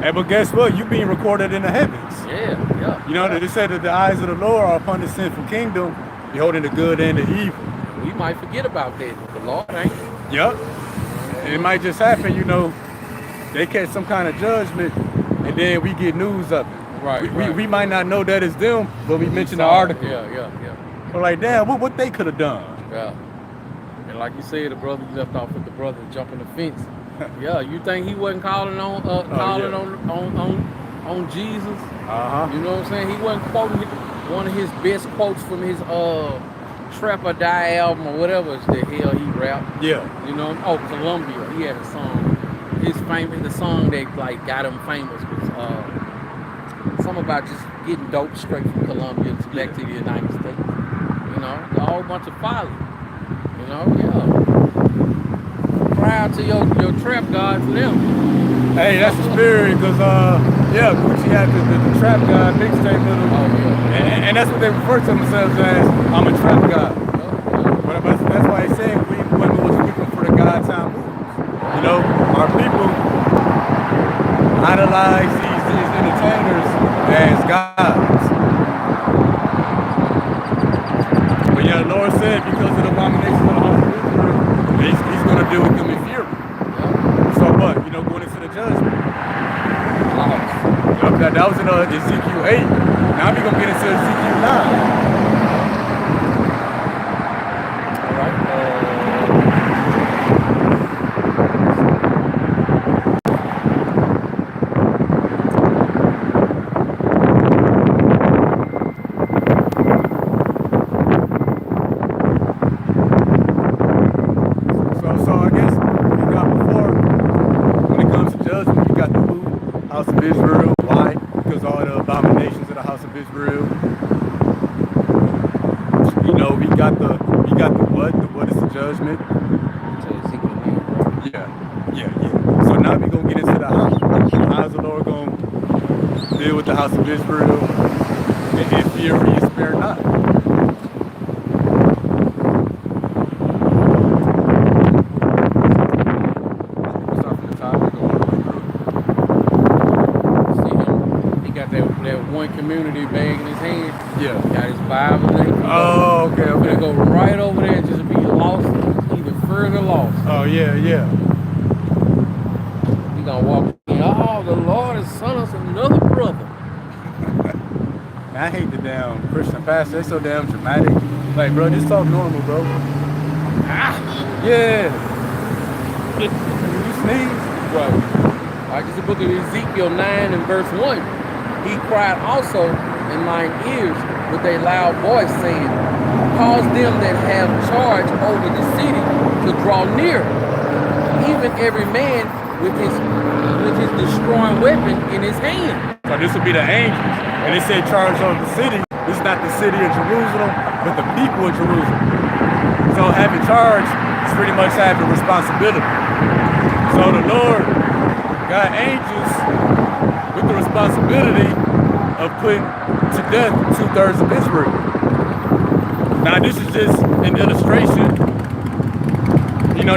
And but guess what? You being recorded in the heavens. Yeah. You know, they said that the eyes of the Lord are upon the sinful kingdom, beholding the good and the evil. We might forget about that. The Lord ain't. Yup. And it might just happen, you know, they catch some kind of judgment and then we get news of it. Right. We might not know that it's them, but we mention the article. Yeah. We're like, damn, what they could have done. Yeah. And like you said, the brother you left off with the brother jumping the fence. Yeah, you think he wasn't calling on on Jesus? Uh-huh. You know what I'm saying? He wasn't quoting one of his best quotes from his Trap or Die album or whatever the hell he rapped. Yeah. You know, Columbia. He had a song. The song that like got him famous was something about just getting dope straight from Colombia back to the United States. You know, a whole bunch of folly. You know, yeah. Proud to your trap god for them. Hey, that's the spirit, because, yeah, Gucci had the Trap God mixtape with him. Oh, yeah. And that's what they refer to themselves as, I'm a trap god. But that's why they say we women was looking for the God time moves. You know, our people idolize these entertainers as gods. But yeah, the Lord said because of the abominations of the house of Israel, he's going to deal with them in fury. So what? You know, going into the judgment. That was in Ezekiel 8. Now we're going to get into Ezekiel 9. All right. So I guess we got before, when it comes to judgment, we got the who, house of Israel. Why? Because all the abominations of the house of Israel. You know, we got the what? The what is the judgment? Yeah. So now we're gonna get into the how. How's the Lord gonna deal with the house of Israel? And if fury is spare not. One community bag in his hand. Yeah. Got his Bible. Oh, okay. They go right over there and just be lost, even further lost. Oh, yeah. He gonna walk in. Oh, the Lord has sent us another brother. I hate the damn Christian pastor. They're so damn dramatic. Like, bro, just talk normal, bro. Yeah. You sneeze? Right. Like it's the book of Ezekiel 9 and verse 1. He cried also in mine ears with a loud voice, saying, cause them that have charge over the city to draw near, even every man with his destroying weapon in his hand. So this would be the angels. And they said charge over the city. This is not the city of Jerusalem, but the people of Jerusalem. So having charge is pretty much having responsibility. So the Lord got angels with the responsibility of putting to death 2/3 of Israel. Now this is just an illustration,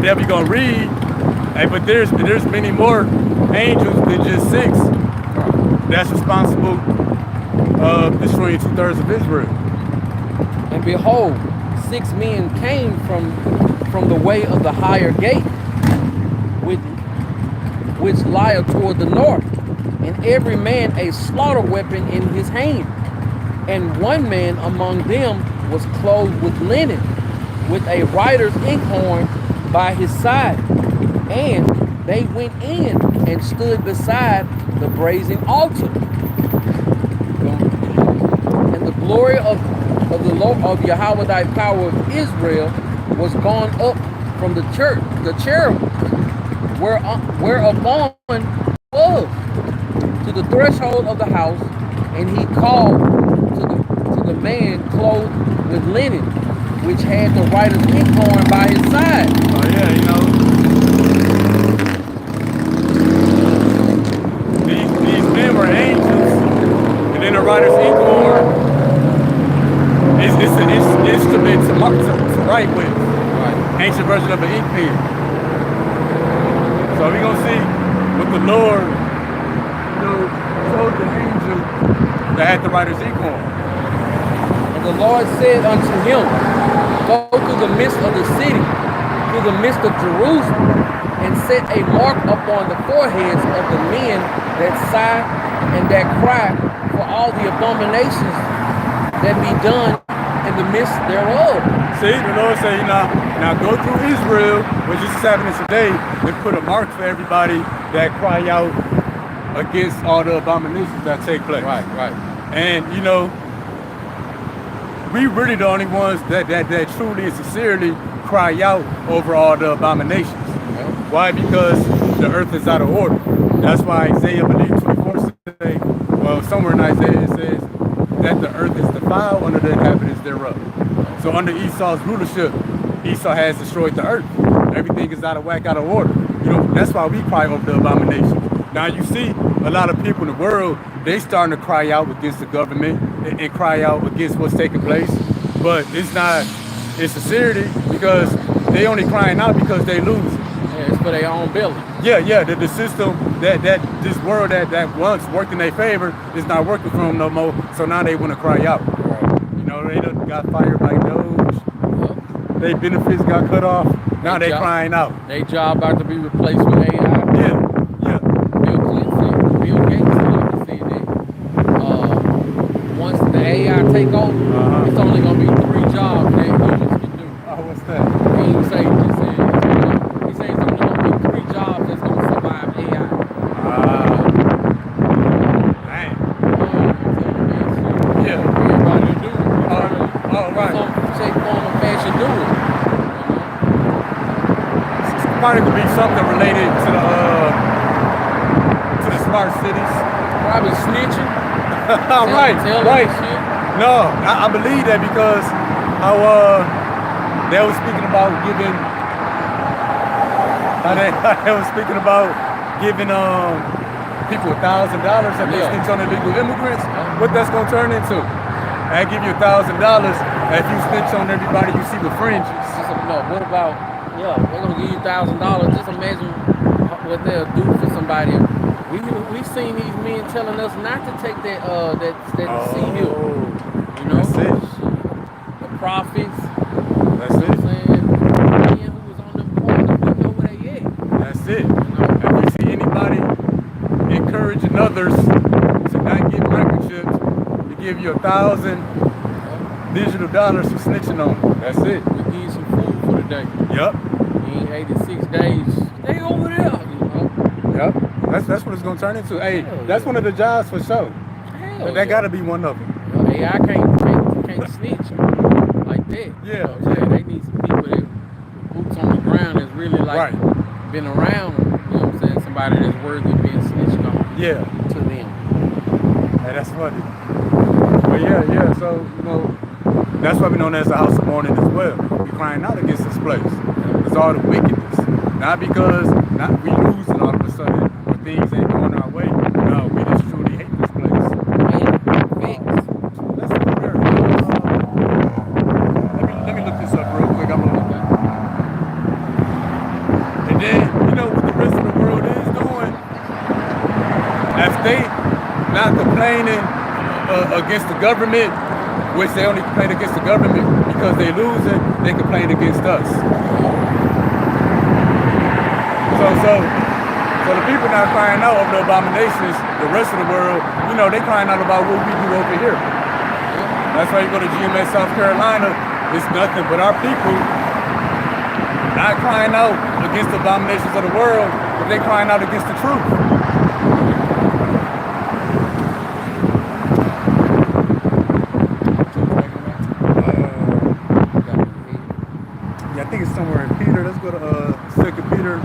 that we're gonna read. Hey, but there's many more angels than just 6 that's responsible of destroying 2/3 of Israel. And behold, 6 men came from the way of the higher gate, which lieth toward the north, and every man a slaughter weapon in his hand. And one man among them was clothed with linen, with a writer's inkhorn by his side. And they went in and stood beside the brazen altar. And the glory of the Lord of Yahweh thy power of Israel was gone up from the cherub, whereupon was to the threshold of the house, and he called to the man clothed with linen, which had the writer's inkhorn by his side. Oh yeah, these men were angels, and then the writer's inkhorn is an instrument to write with. Right. Ancient version of an ink pen. So we're gonna see what the Lord, told the angel that had the writer's inkhorn. And the Lord said unto him, go through the midst of the city, through the midst of Jerusalem, and set a mark upon the foreheads of the men that sigh and that cry for all the abominations that be done in the midst thereof. See, the Lord said, now go through Israel, which is happening today, and put a mark for everybody that cry out against all the abominations that take place. Right. And we really the only ones that truly and sincerely cry out over all the abominations. Okay. Why? Because the earth is out of order. That's why Isaiah, 24 say, well, somewhere in Isaiah it says that the earth is defiled under the inhabitants thereof. So under Esau's rulership, Esau has destroyed the earth. Everything is out of whack, out of order. That's why we cry over the abominations. Now you see a lot of people in the world, they starting to cry out against the government and cry out against what's taking place. But it's not in sincerity, because they only crying out because they lose. Yeah, it's for their own belly. Yeah. The system that this world that once worked in their favor is not working for them no more. So now they want to cry out. Right. They done got fired by Doge. Yep. Their benefits got cut off. Now they crying out. Their job about to be replaced with AI. Yeah. Bill Gates said that once the AI take over, it's only gonna be 3 jobs that humans can do. Oh, what's that? He said it's only gonna be 3 jobs that's gonna survive AI. Dang. Yeah. Everybody to do it. Right. Some shape, form, or fashion do it. Probably could be something related to the smart cities. Probably snitching. Right. Shit. No, I believe that because how they were speaking about giving. They were speaking about giving people $1,000 if they snitch on illegal immigrants. What that's gonna turn into? I give you $1,000 if you snitch on everybody you see with fringes. No, what about? Yeah, they're gonna give you $1,000. Just imagine what they'll do for somebody. We've seen these men telling us not to take that sea hill. That's it. The prophets. That's it. Men who was on the corners, we know where they at. That's it. If you see anybody encouraging others to not get microchips, to give you 1,000 digital dollars for snitching on them. That's it. We give you some food for the day. Yep. In 86 days, stay over there. Yep. That's what it's gonna turn into. Hey, that's one of the jobs for sure. That gotta be one of them. AI can't snitch like that. Yeah. They need some people that boots on the ground that's really been around. Somebody that's worthy of being snitched on. Yeah. To them. Hey, that's funny. But yeah. So that's why we're known as the house of mourning as well. We're crying out against this place. It's all the wickedness, not because we losing all of a sudden or things ain't going our way. No, we just truly hate this place. Let's go there. Let me look this up real quick. I'm gonna look at it. And then what the rest of the world is doing. If they not complaining against the government, which they only complain against the government because they losing, they complain against us. So the people not crying out over the abominations, the rest of the world, they crying out about what we do over here. That's why you go to GMS, South Carolina, it's nothing but our people not crying out against the abominations of the world, but they crying out against the truth. I think it's somewhere in Peter. Let's go to 2 Peter.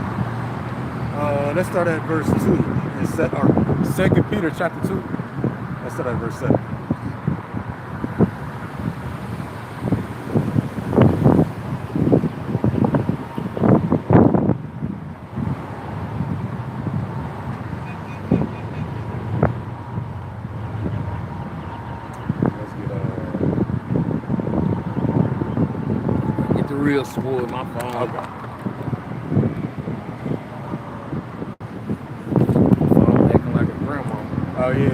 Let's start at verse 2. It's 2 Peter chapter 2. Let's start at verse 7. Get the real sword, my phone. Okay. Oh yeah.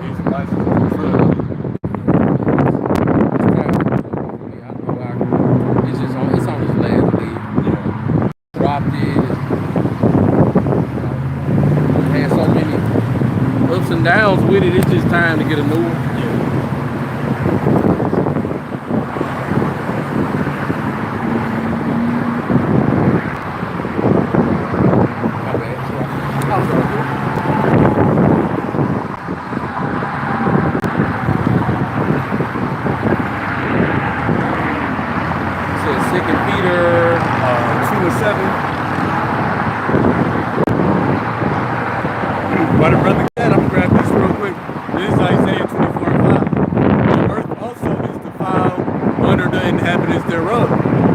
These devices are true. It's on his last lead. Yeah. Dropped it. Had so many ups and downs with it. It's just time to get a new one. But brother, I'm gonna grab this real quick. This is Isaiah 24:5. The earth also is defiled under the inhabitants thereof,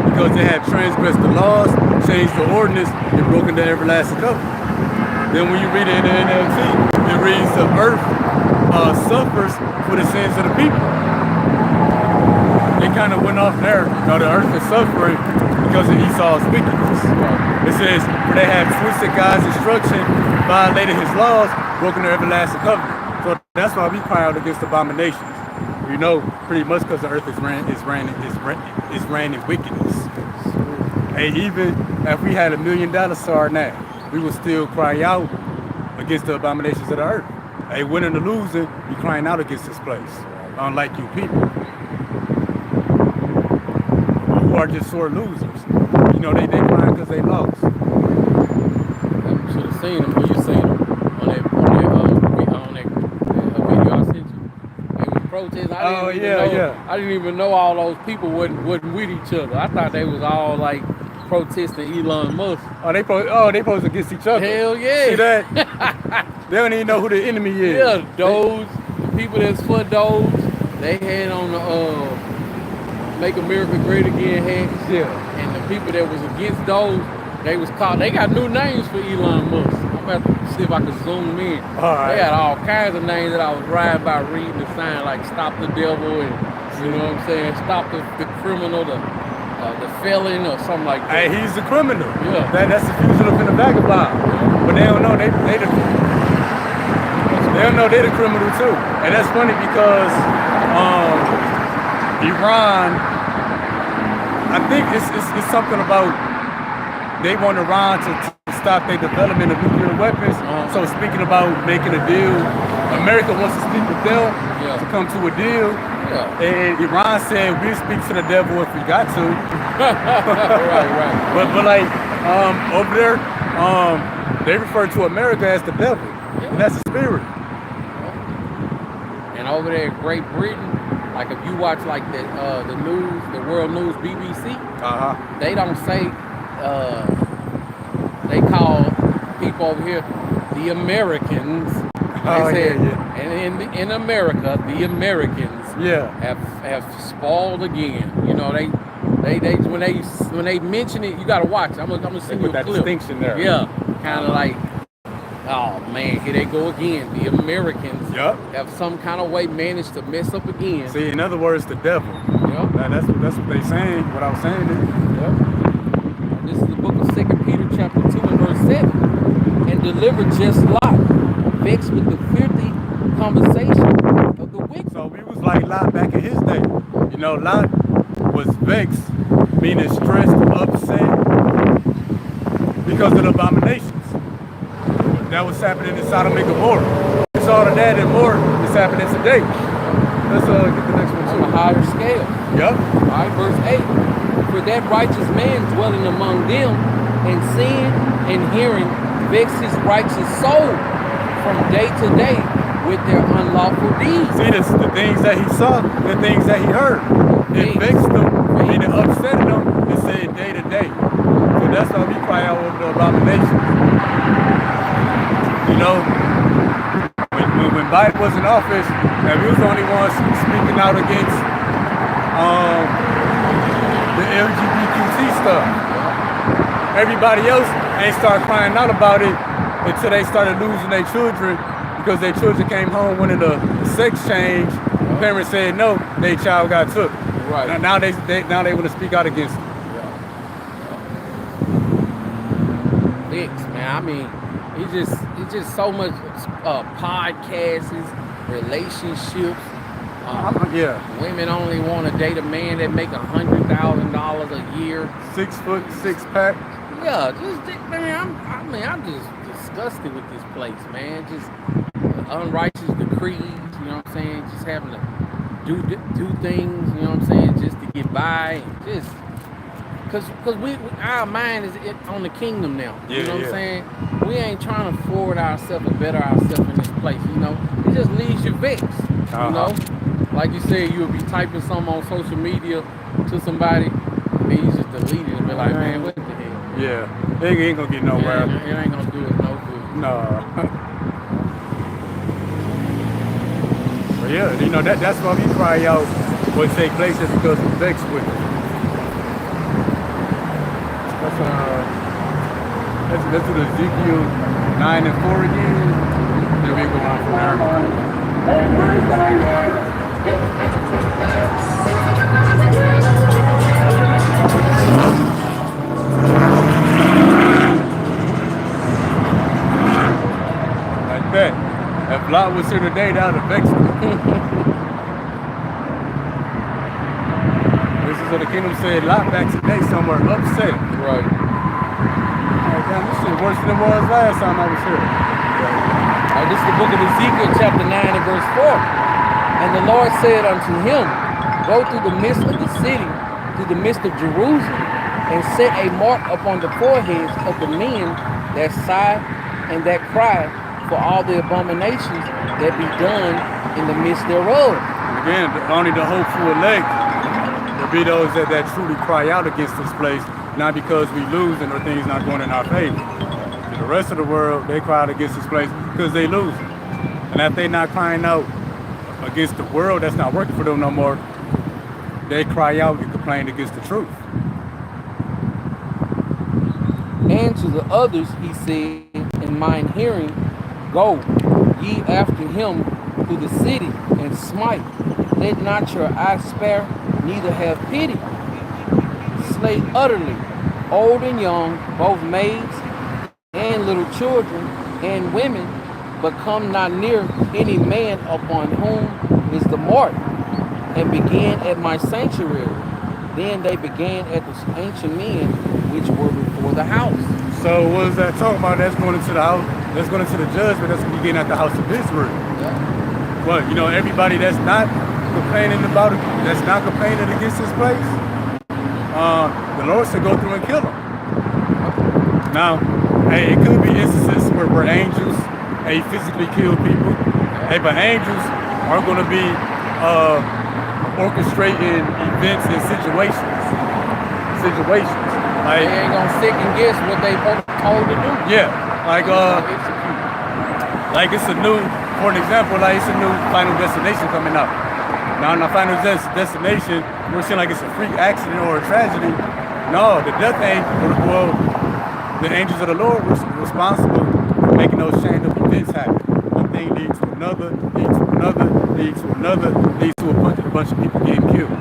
because they have transgressed the laws, changed the ordinance, and broken the everlasting covenant. Then when you read it in the NLT, it reads the earth suffers for the sins of the people. They kind of went off there. The earth is suffering because of Esau's wickedness. It says, for they have twisted God's instruction, violated his laws, broken the everlasting covenant. So that's why we cry out against abominations. Pretty much because the earth is raining wickedness. Hey, even if we had $1 million SAR now, we would still cry out against the abominations of the earth. Hey, winning or losing, we crying out against this place. Unlike you people, who are just sore losers. They crying because they lost. You should have seen them when you seen them on that video I sent you. They was protesting. I didn't even know all those people wasn't with each other. I thought they was all like protesting Elon Musk. They supposed against each other. Hell yeah. See that? They don't even know who the enemy is. Yeah, the people that's for those, they had on the Make America Great Again hats. Yeah. And the people that was against those, they was called. They got new names for Elon Musk. I'm about to see if I can zoom in. All right. They had all kinds of names that I was riding by reading the sign, like "Stop the Devil" and you know what I'm saying, "Stop the criminal," the felon, or something like that. Hey, he's the criminal. Yeah. That's the fugitive and the vagabond. But they don't know they don't know they're the criminal too. And that's funny because Iran, I think it's something about they want Iran to stop their development of nuclear weapons. So speaking about making a deal, America wants to speak with them to come to a deal. Yeah. And Iran said we'll speak to the devil if we got to. right. But like over there, they refer to America as the devil. Yeah. And that's a spirit. And over there in Great Britain, like if you watch like the news, the world news, BBC, they don't say they call people over here the Americans. Oh, They said, yeah. and in America, the Americans Yeah. have spoiled again. You know, they when they mention it, you gotta watch. I'm gonna They send you put a that clip. distinction there. Yeah, kind of like, oh man, here they go again. The Americans Yup. have some kind of way managed to mess up again. See, in other words, the devil. Yep. That's what they saying. What I was saying is, Yep. This is the book of 2 Peter chapter 2 and verse 7. And deliver just Lot, vexed with the filthy conversation of the wicked. so we was like Lot back in his day. You know, Lot was vexed, meaning stressed, upset, because of the abominations that was happening in Sodom and Gomorrah. It's all of that and more is happening today. Let's get the next one On a too. higher scale. Yup. All right, verse 8. For that righteous man dwelling among them, and seeing and hearing, vex his righteous soul from day to day with their unlawful deeds. See, this, the things that he saw, the things that he heard, it vexed him, and it upset him. It said day to day. So that's why we cry out over the abominations. You know, when Biden was in office, and we was the only ones speaking out against the LGBTQ stuff. Everybody else ain't start crying out about it until they started losing their children because their children came home wanting a sex change. The parents said no, their child got took. Right. Now they want to speak out against it. Fix, man. I mean, it's just so much podcasts, relationships. Yeah. Women only want to date a man that make $100,000 a year. 6 foot, 6 pack. Yeah, man. I'm just disgusted with this place, man. Just unrighteous decrees. You know what I'm saying? Just having to do things. You know what I'm saying? Just to get by. And just because our mind is on the kingdom now. Yeah, you know what yeah. I'm saying? We ain't trying to forward ourselves and better ourselves in this place. You know, it just leaves you vexed. You know, like you said, you'll be typing something on social media to somebody, and then you just delete it and be like, man, what the hell? Yeah, they ain't gonna get nowhere. It ain't gonna do it no good. No. But yeah, you know that's why we cry out what take place is because we're vexed with it. Let's do the Ezekiel 9 and 4 again. Then we go on from like that. If Lot was here today, that would have vexed him. This is what the kingdom said. Lot back today somewhere upset. Right. Damn, this shit worse than it was last time I was here. This is the book of Ezekiel, chapter 9 and verse 4. And the Lord said unto him, go through the midst of the city, through the midst of Jerusalem, and set a mark upon the foreheads of the men that sigh and that cry for all the abominations that be done in the midst thereof. Again, only the hopeful elect will be those that truly cry out against this place, not because we losing or things not going in our favor. The rest of the world, they cry out against this place because they losing. And if they not crying out against the world that's not working for them no more, they cry out and complain against the truth. And to the others he said in mine hearing, go ye after him to the city and smite. Let not your eye spare, neither have pity. Slay utterly, old and young, both maids and little children and women, but come not near any man upon whom is the mark, and begin at my sanctuary. Then they began at the ancient men which were before the house. So what is that talking about? That's going into the house, that's going into the judgment, that's going to begin at the house of Israel. Yeah. Well, you know, everybody that's not complaining about it, that's not complaining against this place, the Lord said go through and kill them. Now, hey, it could be instances where angels, hey, physically kill people. Hey, but angels are going to be orchestrating events and situations. Like, They ain't gonna second guess what they told to do. yeah, like Execute. like it's a new, for an example, like it's a new Final Destination coming out. Now in the Final Destination, we're seeing like it's a freak accident or a tragedy. No, the death angel, well, the angels of the Lord was responsible for making those chain of events happen. One thing leads to another, leads to another, leads to another, leads to a bunch of people getting killed.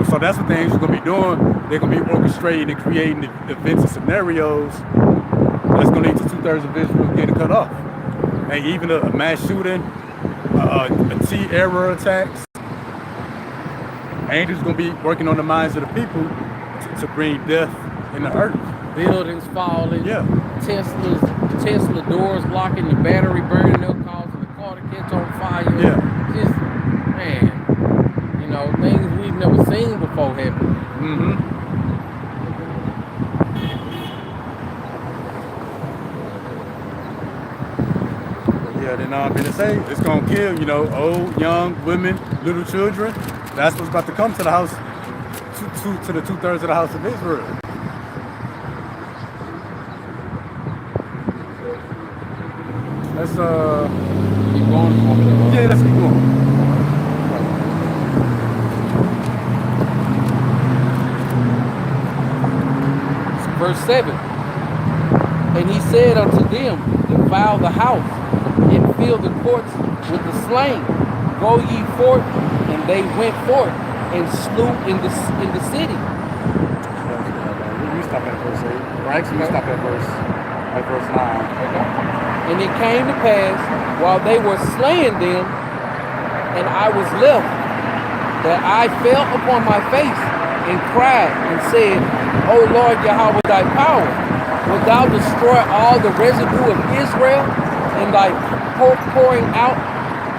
So that's what the angels are going to be doing. They're going to be orchestrating and creating the events and scenarios that's going to lead to 2/3 of Israel getting cut off. And even a mass shooting, a T-era attacks. Angels going to be working on the minds of the people to bring death in the earth. Buildings falling. Yeah. Tesla doors blocking, the battery burning up, causing the car to catch on fire. Yeah. Just, man, you know, things we've never seen before happen. Mm-hmm. Yeah, then I'm gonna say it's gonna kill, you know, old, young, women, little children. That's what's about to come to the house, to the 2/3 of the house of Israel. Let's Keep going. yeah, let's keep going. Verse 7. And he said unto them, defile the house, and fill the courts with the slain. Go ye forth, and they went forth, and slew in the city. You stop at verse 8. Or actually, you stop at verse 9. And it came to pass, while they were slaying them, and I was left, that I fell upon my face, and cried, and said, O Lord Yahweh, thy power, wilt thou destroy all the residue of Israel, and thy pouring out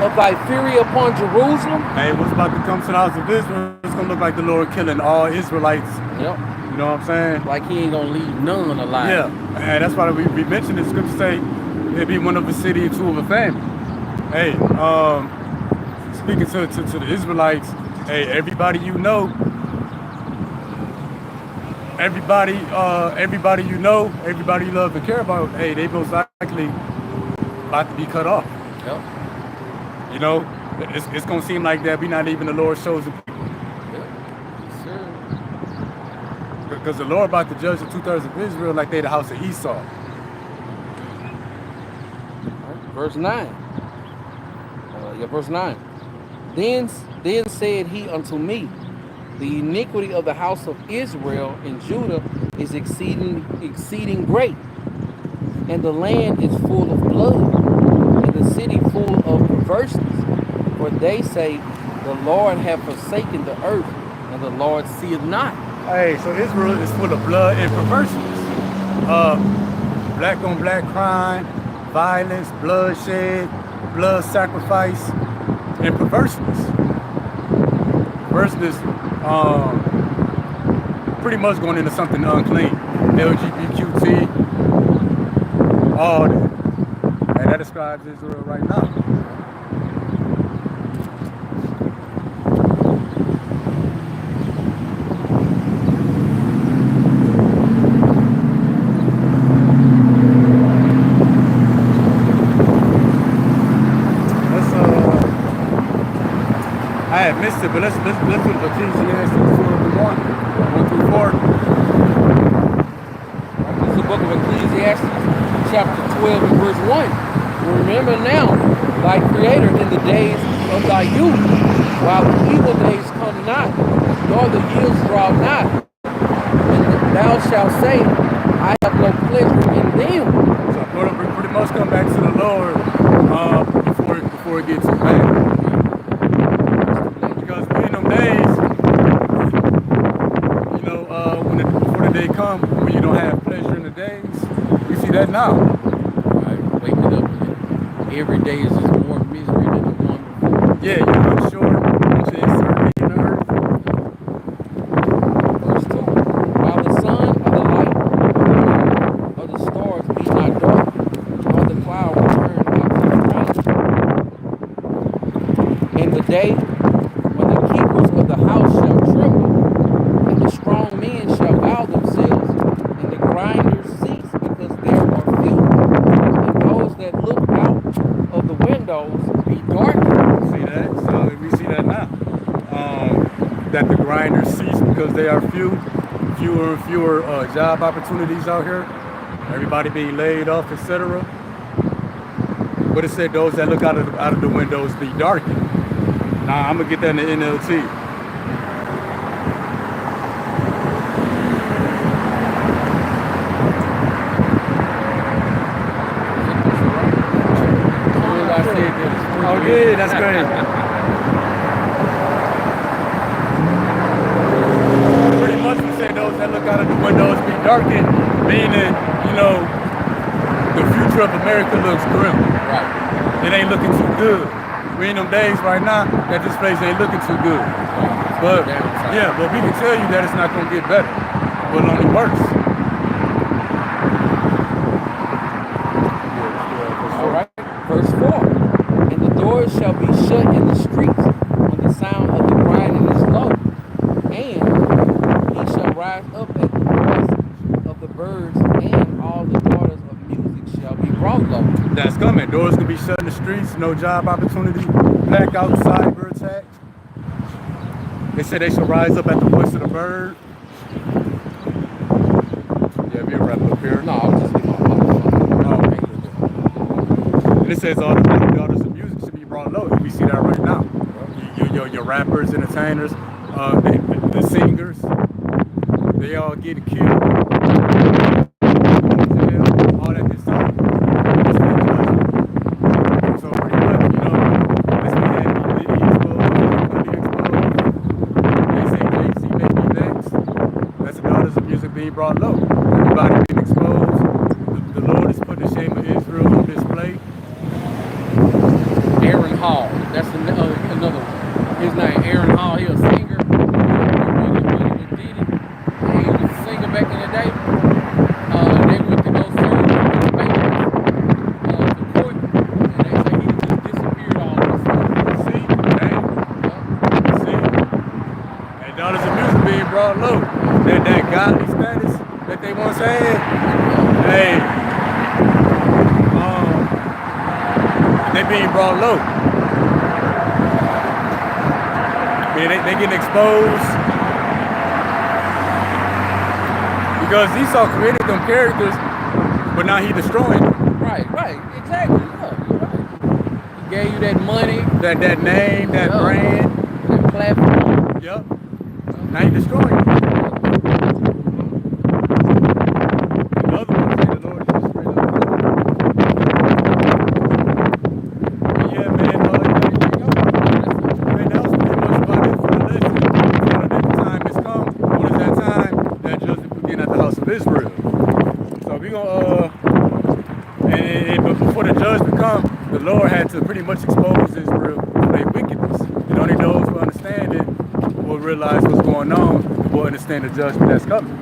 of thy fury upon Jerusalem? Hey, what's about to come to the house of Israel? It's gonna look like the Lord killing all Israelites. Yep. You know what I'm saying? Like he ain't gonna leave none alive. Yeah, and that's why we mentioned the scripture say it'd be one of a city and two of a family. Hey, speaking to the Israelites, hey, everybody you know, everybody you know, everybody you love and care about, hey, they most likely about to be cut off. Yep. You know, it's gonna seem like that we not even the Lord's chosen people. Yep. Yes, sir. Because the Lord about to judge the 2/3 of Israel like they the house of Esau. Verse 9. Verse 9. Then said he unto me, the iniquity of the house of Israel and Judah is exceeding great, and the land is full of blood, and the city full of perverseness. For they say, the Lord hath forsaken the earth, and the Lord seeth not. Hey, so Israel is full of blood and perverseness. Black on black crime, violence, bloodshed, blood sacrifice, and perverseness. Perverseness, pretty much going into something unclean. LGBTQT, all that. And that describes Israel right now. I had missed it, but let's do Ecclesiastes 1 through 4. This is the book of Ecclesiastes, chapter 12 and verse 1. Remember now thy Creator in the days of thy youth, while the evil days come not, nor the years draw not. And thou shalt say, I have no pleasure in them. So pretty much come back to the Lord before it gets too bad. Because in them days, you know, before the day come, when you don't have pleasure in the days, you see that now. Right, waking up, every day is just more misery than the one before. Yeah, you're unsure, which is certainly in the earth. Verse 2. While the sun or the light or the stars be not dark, nor the cloud return not to the rain. In the day when the keepers of the house shall tremble, and the strong men shall bow themselves, and the grinders cease because there are few, and those that look out that the grinders cease because they are fewer and fewer job opportunities out here. Everybody being laid off, etc. But it said those that look out of the windows be darkened. Nah, I'm gonna get that in the NLT. Oh yeah, that's great. Pretty much we say those that look out of the windows be darkened, meaning, you know, the future of America looks grim. Right. It ain't looking too good. We in them days right now that this place ain't looking too good. But yeah, but we can tell you that it's not gonna get better, but it'll only worse. All right. Verse 4. And the doors shall be shut in the streets when the sound of the grinding is low. And he shall rise up at the voice of the birds, and all the daughters of music shall be brought low. That's coming. Doors gonna be shut in the streets, no job opportunity, blackout, cyber attack. They said they shall rise up at the voice of the bird. Yeah, we wrap up here. No, I'm just And it says all the daughters of music should be brought low. We see that right now. Your rappers, entertainers, the singers, they all getting killed. All that good stuff. So pretty much, you know, this we had the exposed. They say Jay-Z may be next. That's the daughters of music being brought low. Everybody being exposed. The Lord is putting the shame of Israel on display. Aaron Hall. That's another one. His name, Aaron Hall. He a singer. He was a singer back in the day. They went to go serve the court, and they say he just disappeared all of a sudden. See? And daughters of music being brought low. That godly status that they once had. Hey. They being brought low. Yeah, they getting exposed because Esau created them characters, but now he destroying them. Right, exactly. Yeah, you're right. He gave you that money, that name, that brand, that platform. Yep. Now he destroying them. Another one, say the Lord just straight up. Yeah, man. Man, that was pretty much about it for the lesson. So the time has come. What is that time? That judgment begin at the house of Israel. So we gonna but before the judgment come, the Lord had to pretty much expose Israel for their wickedness. And only those who understand it will realize what's going on, will understand the judgment that's coming.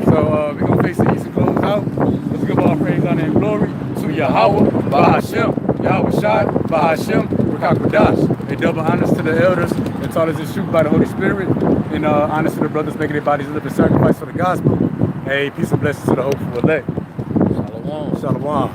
So we're gonna face the east and close out. Let's give all praise, honor, and glory to Yahweh, Bahashem, Yahweh Shai, Bahashem, Rakakwadash. A double honors to the elders that taught us this truth by the Holy Spirit, and honors to the brothers making their bodies a living sacrifice for the gospel. Hey, peace and blessings to the hopeful elect. Shalom. Shalom.